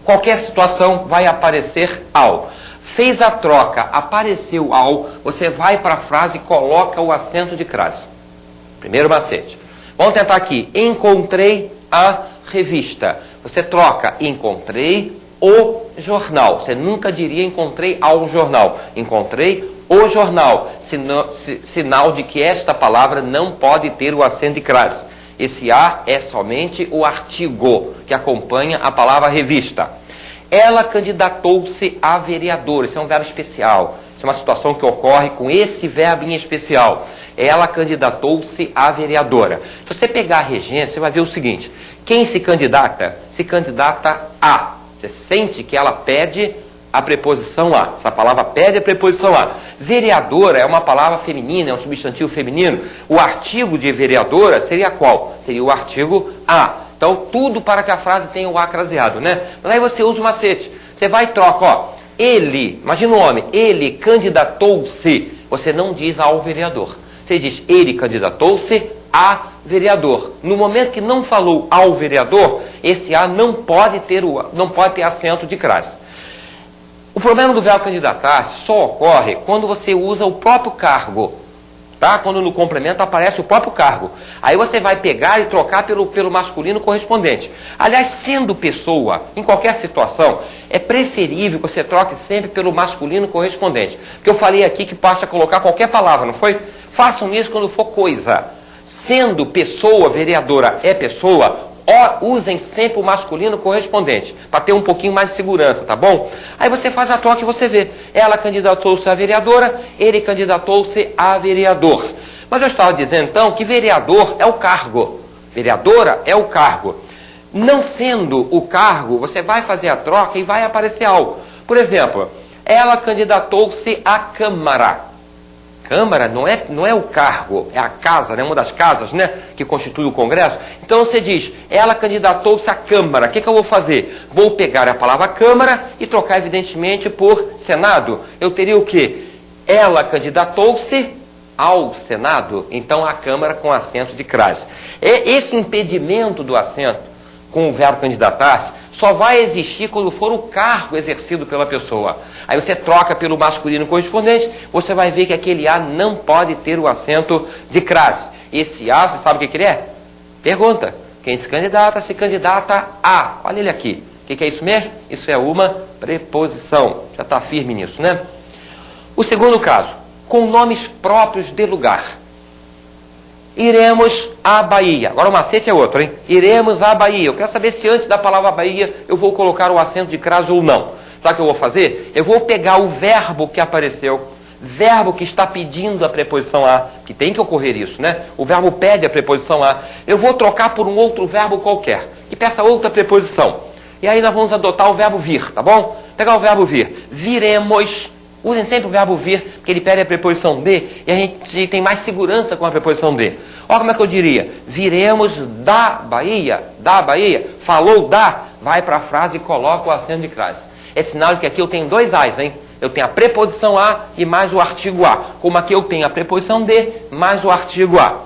Speaker 1: qualquer situação vai aparecer ao. Fez a troca, apareceu ao, você vai para a frase e coloca o acento de crase. Primeiro macete. Vamos tentar aqui. Encontrei a revista. Você troca encontrei o jornal. Você nunca diria encontrei ao jornal. Encontrei o jornal. Sinal de que esta palavra não pode ter o acento de crase. Esse a é somente o artigo que acompanha a palavra revista. Ela candidatou-se a vereadora. Isso é um verbo especial. Isso é uma situação que ocorre com esse verbo em especial. Ela candidatou-se a vereadora. Se você pegar a regência, você vai ver o seguinte. Quem se candidata a. Você sente que ela pede a preposição a. Essa palavra pede a preposição a. Vereadora é uma palavra feminina, é um substantivo feminino. O artigo de vereadora seria qual? Seria o artigo a. Então, tudo para que a frase tenha o a craseado, né? Mas aí você usa o macete. Você vai e troca, ó. Ele, imagina o homem, ele candidatou-se. Você não diz ao vereador. Você diz, ele candidatou-se a vereador. No momento que não falou ao vereador, esse a não pode ter acento de crase. O problema do verbo candidatar-se só ocorre quando você usa o próprio cargo. Tá? Quando no complemento aparece o próprio cargo. Aí você vai pegar e trocar pelo masculino correspondente. Aliás, sendo pessoa, em qualquer situação, é preferível que você troque sempre pelo masculino correspondente. Porque eu falei aqui que basta colocar qualquer palavra, não foi? Façam isso quando for coisa. Sendo pessoa, vereadora é pessoa, usem sempre o masculino correspondente, para ter um pouquinho mais de segurança, tá bom? Aí você faz a troca e você vê. Ela candidatou-se a vereadora, ele candidatou-se a vereador. Mas eu estava dizendo então que vereador é o cargo. Vereadora é o cargo. Não sendo o cargo, você vai fazer a troca e vai aparecer algo. Por exemplo, ela candidatou-se à Câmara. Câmara não é o cargo, é a casa, né? Uma das casas, né? Que constitui o Congresso. Então você diz, ela candidatou-se à Câmara. O que eu vou fazer? Vou pegar a palavra Câmara e trocar, evidentemente, por Senado. Eu teria o quê? Ela candidatou-se ao Senado. Então a Câmara com acento de crase. Esse impedimento do acento com o verbo candidatar-se só vai existir quando for o cargo exercido pela pessoa. Aí você troca pelo masculino correspondente, você vai ver que aquele a não pode ter o acento de crase. Esse a, você sabe o que ele é? Pergunta. Quem se candidata a. Olha ele aqui. O que é isso mesmo? Isso é uma preposição. Já está firme nisso, né? O segundo caso, com nomes próprios de lugar. Iremos à Bahia. Agora o macete é outro, hein? Iremos à Bahia. Eu quero saber se antes da palavra Bahia eu vou colocar o acento de crase ou não. Sabe o que eu vou fazer? Eu vou pegar o verbo que apareceu, verbo que está pedindo a preposição a, que tem que ocorrer isso, né? O verbo pede a preposição a. Eu vou trocar por um outro verbo qualquer, que peça outra preposição. E aí nós vamos adotar o verbo vir, tá bom? Pegar o verbo vir. Viremos. Usem sempre o verbo vir, porque ele pede a preposição de, e a gente tem mais segurança com a preposição de. Olha como é que eu diria. Viremos da Bahia. Da Bahia. Falou da, vai para a frase e coloca o acento de crase. É sinal de que aqui eu tenho 2 A's, hein? Eu tenho a preposição a e mais o artigo a. Como aqui eu tenho a preposição de, mais o artigo a.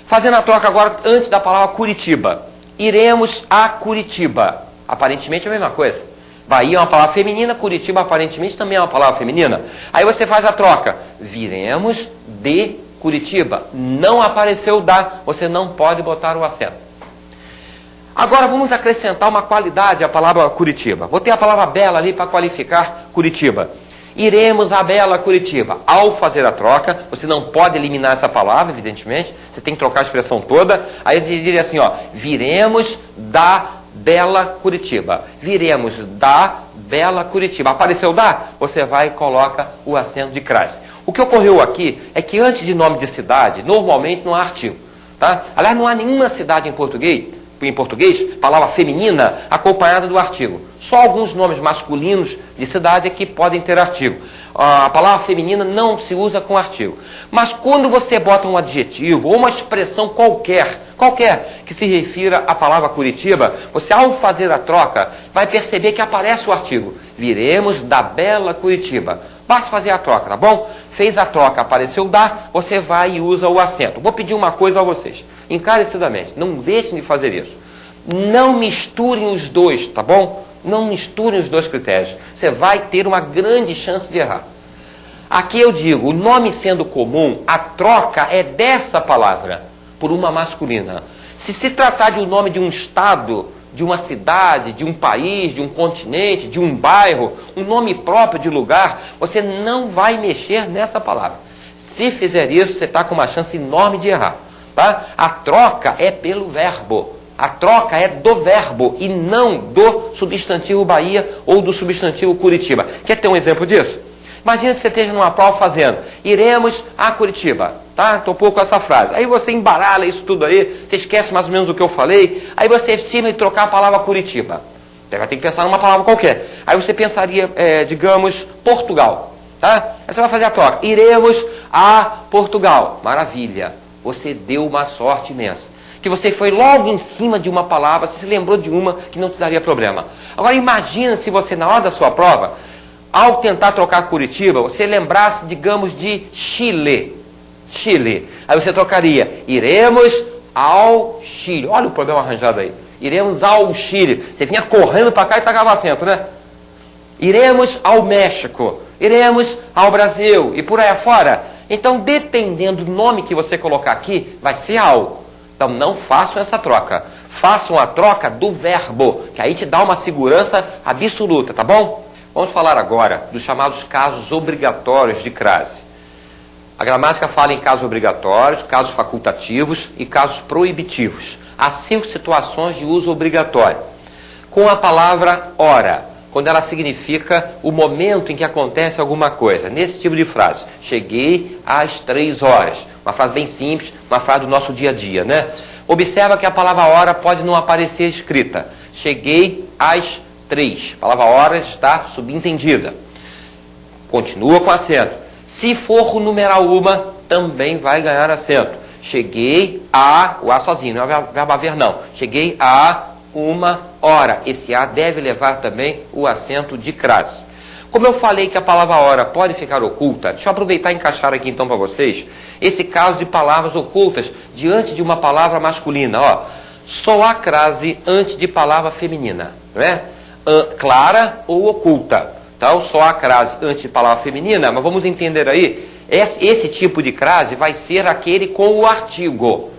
Speaker 1: Fazendo a troca agora antes da palavra Curitiba. Iremos a Curitiba. Aparentemente é a mesma coisa. Bahia é uma palavra feminina, Curitiba aparentemente também é uma palavra feminina. Aí você faz a troca. Viremos de Curitiba. Não apareceu da, você não pode botar o acento. Agora vamos acrescentar uma qualidade à palavra Curitiba. Vou ter a palavra bela ali para qualificar Curitiba. Iremos a bela Curitiba. Ao fazer a troca, você não pode eliminar essa palavra, evidentemente. Você tem que trocar a expressão toda. Aí eu diria assim, ó, viremos da bela Curitiba. Viremos da bela Curitiba. Apareceu da? Você vai e coloca o acento de crase. O que ocorreu aqui é que antes de nome de cidade, normalmente não há artigo. Tá? Aliás, não há nenhuma cidade em português, palavra feminina, acompanhada do artigo. Só alguns nomes masculinos de cidade é que podem ter artigo. A palavra feminina não se usa com artigo. Mas quando você bota um adjetivo ou uma expressão qualquer que se refira à palavra Curitiba, você ao fazer a troca vai perceber que aparece o artigo. Viremos da bela Curitiba. Basta fazer a troca, tá bom? Fez a troca, apareceu da, você vai e usa o acento. Vou pedir uma coisa a vocês, encarecidamente, não deixem de fazer isso. Não misturem os dois, tá bom? Não misturem os dois critérios. Você vai ter uma grande chance de errar. Aqui eu digo, o nome sendo comum, a troca é dessa palavra por uma masculina. Se se tratar de um nome de um estado, de uma cidade, de um país, de um continente, de um bairro, um nome próprio de lugar, você não vai mexer nessa palavra. Se fizer isso, você está com uma chance enorme de errar. Tá? A troca é pelo verbo. A troca é do verbo e não do substantivo Bahia ou do substantivo Curitiba. Quer ter um exemplo disso? Imagina que você esteja numa prova fazendo, iremos a Curitiba. Tá? Topou com essa frase. Aí você embaralha isso tudo aí, você esquece mais ou menos o que eu falei, aí você estima em trocar a palavra Curitiba. Você vai ter que pensar numa palavra qualquer. Aí você pensaria, digamos, Portugal. Tá? Aí você vai fazer a troca. Iremos a Portugal. Maravilha. Você deu uma sorte imensa. Que você foi logo em cima de uma palavra, você se lembrou de uma que não te daria problema. Agora imagina se você, na hora da sua prova, ao tentar trocar Curitiba, você lembrasse, digamos, de Chile. Aí você trocaria, iremos ao Chile. Olha o problema arranjado aí. Iremos ao Chile. Você vinha correndo para cá e tacava acento, né? Iremos ao México. Iremos ao Brasil. E por aí afora. Então, dependendo do nome que você colocar aqui, vai ser ao. Então, não façam essa troca. Façam a troca do verbo, que aí te dá uma segurança absoluta, tá bom? Vamos falar agora dos chamados casos obrigatórios de crase. A gramática fala em casos obrigatórios, casos facultativos e casos proibitivos. Há 5 situações de uso obrigatório. Com a palavra hora, quando ela significa o momento em que acontece alguma coisa. Nesse tipo de frase, cheguei às 3 horas. Uma frase bem simples, uma frase do nosso dia a dia, né? Observa que a palavra hora pode não aparecer escrita. Cheguei às 3. A palavra horas está subentendida. Continua com acento. Se for o numeral uma, também vai ganhar acento. Cheguei a... O a sozinho, não é o verbo haver, não. Cheguei a 1 hora. Esse a deve levar também o acento de crase. Como eu falei que a palavra hora pode ficar oculta, deixa eu aproveitar e encaixar aqui então para vocês esse caso de palavras ocultas diante de uma palavra masculina. Ó, só há crase antes de palavra feminina, não é? Clara ou oculta. Então, só há crase antes de palavra feminina, mas vamos entender aí, esse tipo de crase vai ser aquele com o artigo.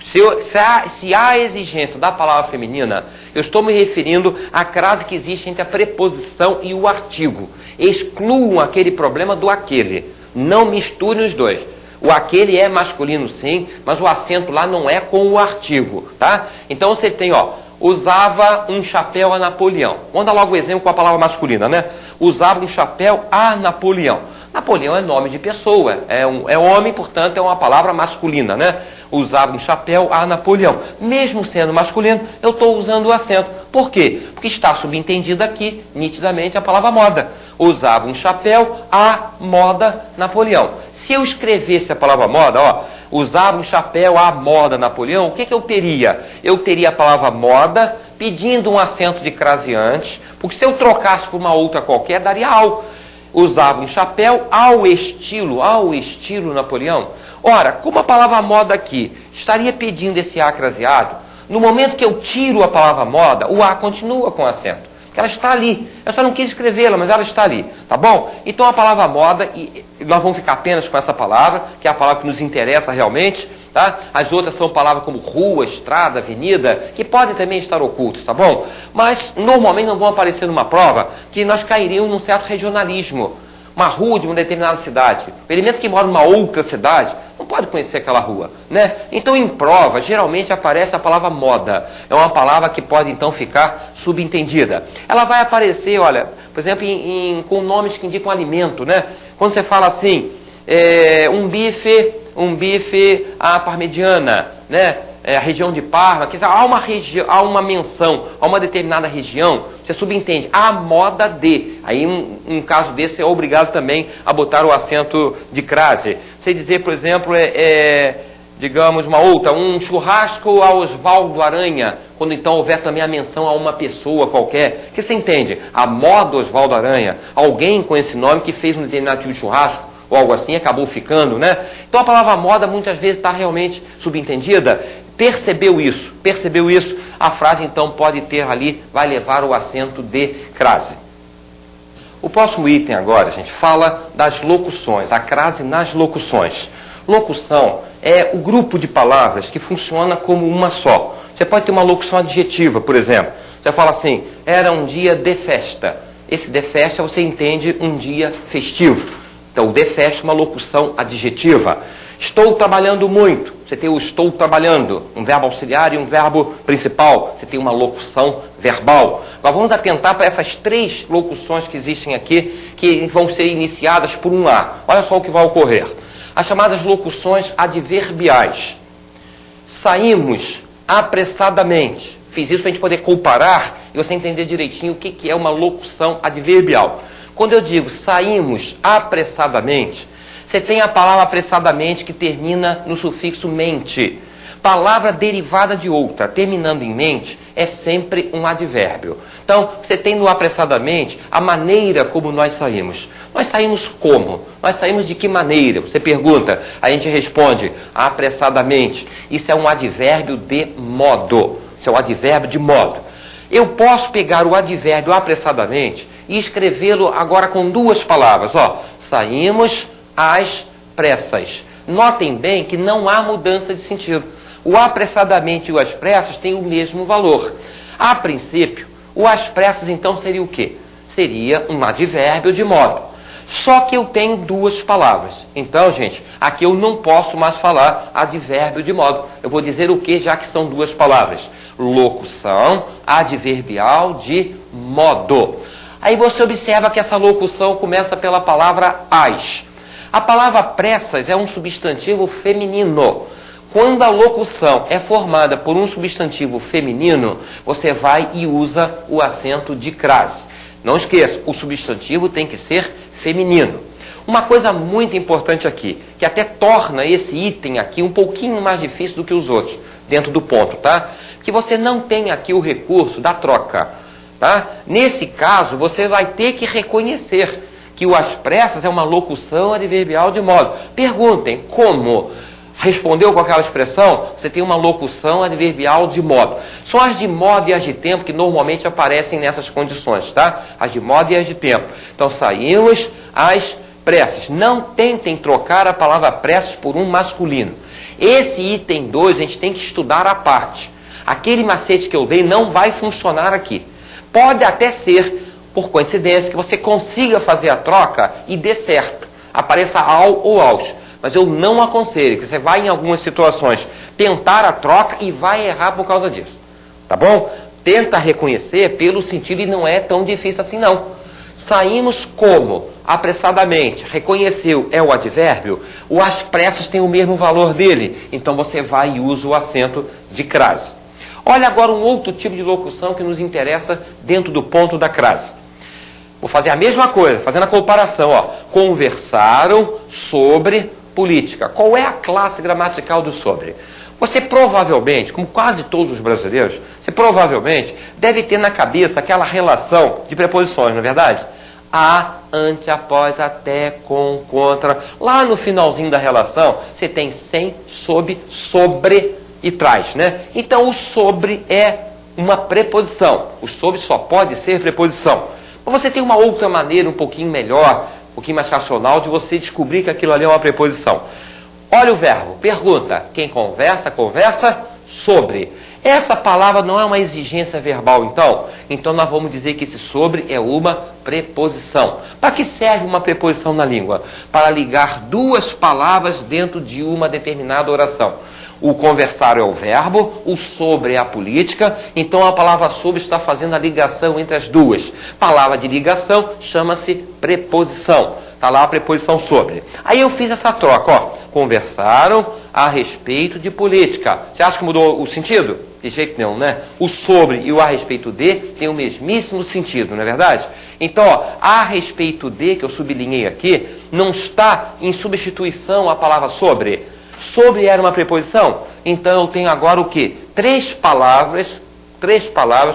Speaker 1: Se há exigência da palavra feminina, eu estou me referindo à crase que existe entre a preposição e o artigo. Excluam aquele problema do aquele. Não misturem os dois. O aquele é masculino sim, mas o acento lá não é com o artigo, tá? Então você tem, ó, usava um chapéu a Napoleão. Vamos dar logo o exemplo com a palavra masculina, né? Usava um chapéu a Napoleão. Napoleão é nome de pessoa, é homem, portanto é uma palavra masculina, né? Usava um chapéu a Napoleão. Mesmo sendo masculino, eu estou usando o acento. Por quê? Porque está subentendido aqui, nitidamente, a palavra moda. Usava um chapéu a moda Napoleão. Se eu escrevesse a palavra moda, ó, usava um chapéu à moda Napoleão, o que eu teria? Eu teria a palavra moda pedindo um acento de crase antes, porque se eu trocasse por uma outra qualquer, daria ao. Usava um chapéu ao estilo Napoleão. Ora, como a palavra moda aqui estaria pedindo esse A craseado, no momento que eu tiro a palavra moda, o A continua com acento. que ela está ali. Eu só não quis escrevê-la, mas ela está ali, tá bom? Então a palavra moda, e nós vamos ficar apenas com essa palavra, que é a palavra que nos interessa realmente, tá? As outras são palavras como rua, estrada, avenida, que podem também estar ocultos, tá bom? Mas normalmente não vão aparecer numa prova que nós cairíamos num certo regionalismo. Uma rua de uma determinada cidade. O elemento que mora numa outra cidade não pode conhecer aquela rua, né? Então, em prova, geralmente aparece a palavra moda. É uma palavra que pode, então, ficar subentendida. Ela vai aparecer, olha, por exemplo, com nomes que indicam alimento, né? Quando você fala assim, um bife à parmegiana, né? A região de Parma, quer dizer, há uma menção a uma determinada região, você subentende, a moda de. Aí, um caso desse, é obrigado também a botar o acento de crase. Você dizer, por exemplo, digamos, uma outra, um churrasco a Osvaldo Aranha, quando então houver também a menção a uma pessoa qualquer. O que você entende? A moda Osvaldo Aranha, alguém com esse nome que fez um determinado tipo de churrasco, ou algo assim, acabou ficando, né? Então a palavra moda muitas vezes está realmente subentendida. Percebeu isso, a frase então pode ter ali, vai levar o acento de crase. O próximo item agora, gente, fala das locuções, a crase nas locuções. Locução é o grupo de palavras que funciona como uma só. Você pode ter uma locução adjetiva, por exemplo. Você fala assim, era um dia de festa. Esse de festa você entende um dia festivo. Então, o de festa é uma locução adjetiva. Estou trabalhando muito. Você tem o estou trabalhando, um verbo auxiliar e um verbo principal. Você tem uma locução verbal. Nós vamos atentar para essas três locuções que existem aqui, que vão ser iniciadas por um A. Olha só o que vai ocorrer. As chamadas locuções adverbiais. Saímos apressadamente. Fiz isso para a gente poder comparar e você entender direitinho o que é uma locução adverbial. Quando eu digo saímos apressadamente, você tem a palavra apressadamente que termina no sufixo mente. Palavra derivada de outra, terminando em mente, é sempre um advérbio. Então, você tem no apressadamente a maneira como nós saímos. Nós saímos como? Nós saímos de que maneira? Você pergunta, a gente responde apressadamente. Isso é um advérbio de modo. Isso é um advérbio de modo. Eu posso pegar o advérbio apressadamente e escrevê-lo agora com duas palavras. Ó, saímos às pressas. Notem bem que não há mudança de sentido. O apressadamente e o às pressas têm o mesmo valor. A princípio, o às pressas então seria o quê? Seria um advérbio de modo. Só que eu tenho duas palavras. Então, gente, aqui eu não posso mais falar advérbio de modo. Eu vou dizer o que, já que são duas palavras? Locução adverbial de modo. Aí você observa que essa locução começa pela palavra as. A palavra pressas é um substantivo feminino. Quando a locução é formada por um substantivo feminino, você vai e usa o acento de crase. Não esqueça, o substantivo tem que ser feminino. Uma coisa muito importante aqui, que até torna esse item aqui um pouquinho mais difícil do que os outros, dentro do ponto, tá? Que você não tem aqui o recurso da troca, tá? Nesse caso, você vai ter que reconhecer que o às pressas é uma locução adverbial de modo. Perguntem, como? Respondeu com aquela expressão? Você tem uma locução adverbial de modo. São as de modo e as de tempo que normalmente aparecem nessas condições, tá? As de modo e as de tempo. Então, saímos às pressas. Não tentem trocar a palavra pressas por um masculino. Esse item 2 a gente tem que estudar à parte. Aquele macete que eu dei não vai funcionar aqui. Pode até ser, por coincidência, que você consiga fazer a troca e dê certo. Apareça ao ou aos. Mas eu não aconselho, que você vai em algumas situações tentar a troca e vai errar por causa disso. Tá bom? Tenta reconhecer pelo sentido e não é tão difícil assim não. Saímos como? Apressadamente. Reconheceu é o advérbio. O às pressas tem o mesmo valor dele. Então você vai e usa o acento de crase. Olha agora um outro tipo de locução que nos interessa dentro do ponto da crase. Vou fazer a mesma coisa, fazendo a comparação. Ó. Conversaram sobre política. Qual é a classe gramatical do sobre? Você provavelmente, como quase todos os brasileiros, você provavelmente deve ter na cabeça aquela relação de preposições, não é verdade? A, ante, após, até, com, contra. Lá no finalzinho da relação, você tem sem, sob, sobre e traz, né? Então, o sobre é uma preposição. O sobre só pode ser preposição. Mas você tem uma outra maneira um pouquinho melhor, um pouquinho mais racional, de você descobrir que aquilo ali é uma preposição. Olha o verbo, pergunta, quem conversa, conversa sobre. Essa palavra não é uma exigência verbal, então? Então nós vamos dizer que esse sobre é uma preposição. Para que serve uma preposição na língua? Para ligar duas palavras dentro de uma determinada oração. O conversar é o verbo, o sobre é a política, então a palavra sobre está fazendo a ligação entre as duas. Palavra de ligação chama-se preposição. Está lá a preposição sobre. Aí eu fiz essa troca, ó. Conversaram a respeito de política. Você acha que mudou o sentido? De jeito nenhum, né? O sobre e o a respeito de tem o mesmíssimo sentido, não é verdade? Então, ó, a respeito de, que eu sublinhei aqui, não está em substituição à palavra sobre. Sobre era uma preposição? Então eu tenho agora o quê? Três palavras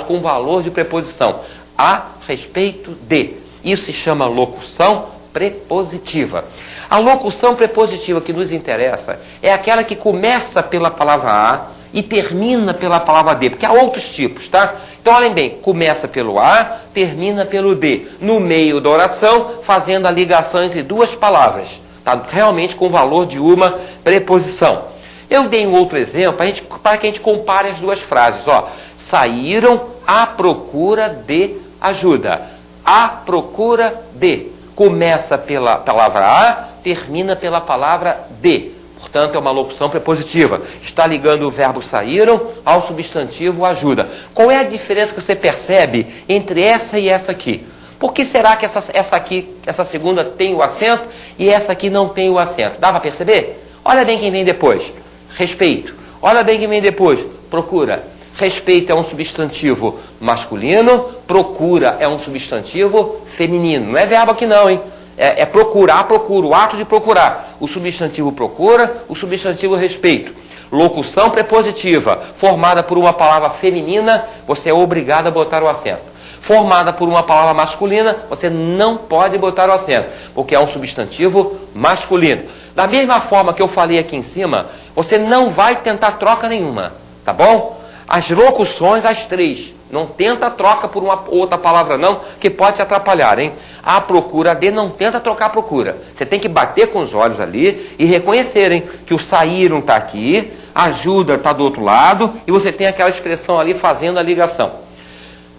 Speaker 1: com valor de preposição. A respeito de. Isso se chama locução prepositiva. A locução prepositiva que nos interessa é aquela que começa pela palavra a e termina pela palavra de, porque há outros tipos, tá? Então, olhem bem, começa pelo a, termina pelo de, no meio da oração, fazendo a ligação entre duas palavras, tá? Realmente com o valor de uma preposição. Eu dei um outro exemplo para que a gente compare as duas frases, ó. Saíram à procura de ajuda. À procura de. Começa pela palavra a, termina pela palavra de. Portanto, é uma locução prepositiva. Está ligando o verbo saíram ao substantivo ajuda. Qual é a diferença que você percebe entre essa e essa aqui? Por que será que essa segunda tem o acento e essa aqui não tem o acento? Dá para perceber? Olha bem quem vem depois. Respeito. Olha bem quem vem depois. Procura. Respeito é um substantivo masculino, procura é um substantivo feminino. Não é verbo aqui não, hein? É procurar, procura, o ato de procurar. O substantivo procura, o substantivo respeito. Locução prepositiva, formada por uma palavra feminina, você é obrigado a botar o acento. Formada por uma palavra masculina, você não pode botar o acento, porque é um substantivo masculino. Da mesma forma que eu falei aqui em cima, você não vai tentar troca nenhuma, tá bom? As locuções, as três. Não tenta troca por uma outra palavra não, que pode te atrapalhar, hein? A procura de, não tenta trocar a procura. Você tem que bater com os olhos ali e reconhecerem que o saíram está aqui, ajuda está do outro lado, e você tem aquela expressão ali fazendo a ligação.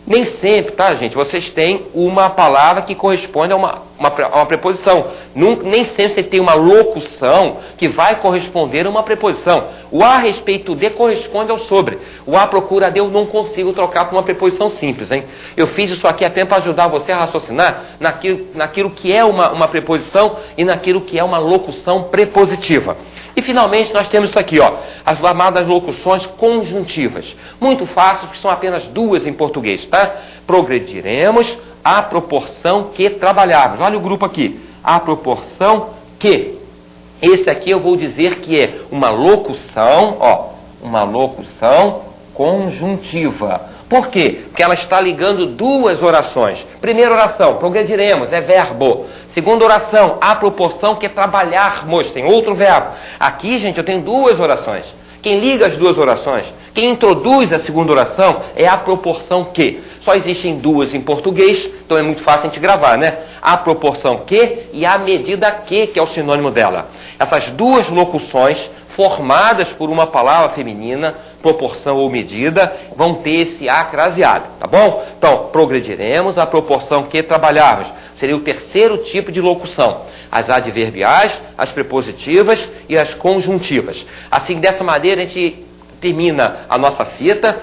Speaker 1: Nem sempre, tá, gente? Vocês têm uma palavra que corresponde a uma preposição. Nem sempre você tem uma locução que vai corresponder a uma preposição. O a respeito de corresponde ao sobre. O a procura de eu não consigo trocar por uma preposição simples, hein? Eu fiz isso aqui apenas para ajudar você a raciocinar naquilo que é uma preposição e naquilo que é uma locução prepositiva. E finalmente nós temos isso aqui, ó, as chamadas locuções conjuntivas. Muito fáceis, porque são apenas duas em português, tá? Progrediremos à proporção que trabalharmos. Olha o grupo aqui. À proporção que. Esse aqui eu vou dizer que é uma locução, ó, uma locução conjuntiva. Por quê? Porque ela está ligando duas orações. Primeira oração, progrediremos, é verbo. Segunda oração, à proporção que trabalharmos, tem outro verbo. Aqui, gente, eu tenho duas orações. Quem liga as duas orações, quem introduz a segunda oração é a proporção que. Só existem duas em português, então é muito fácil a gente gravar, né? A proporção que e a medida que é o sinônimo dela. Essas duas locuções, formadas por uma palavra feminina, proporção ou medida, vão ter esse a craseado, tá bom? Então, progrediremos à proporção que trabalharmos. Seria o terceiro tipo de locução. As adverbiais, as prepositivas e as conjuntivas. Assim, dessa maneira, a gente termina a nossa fita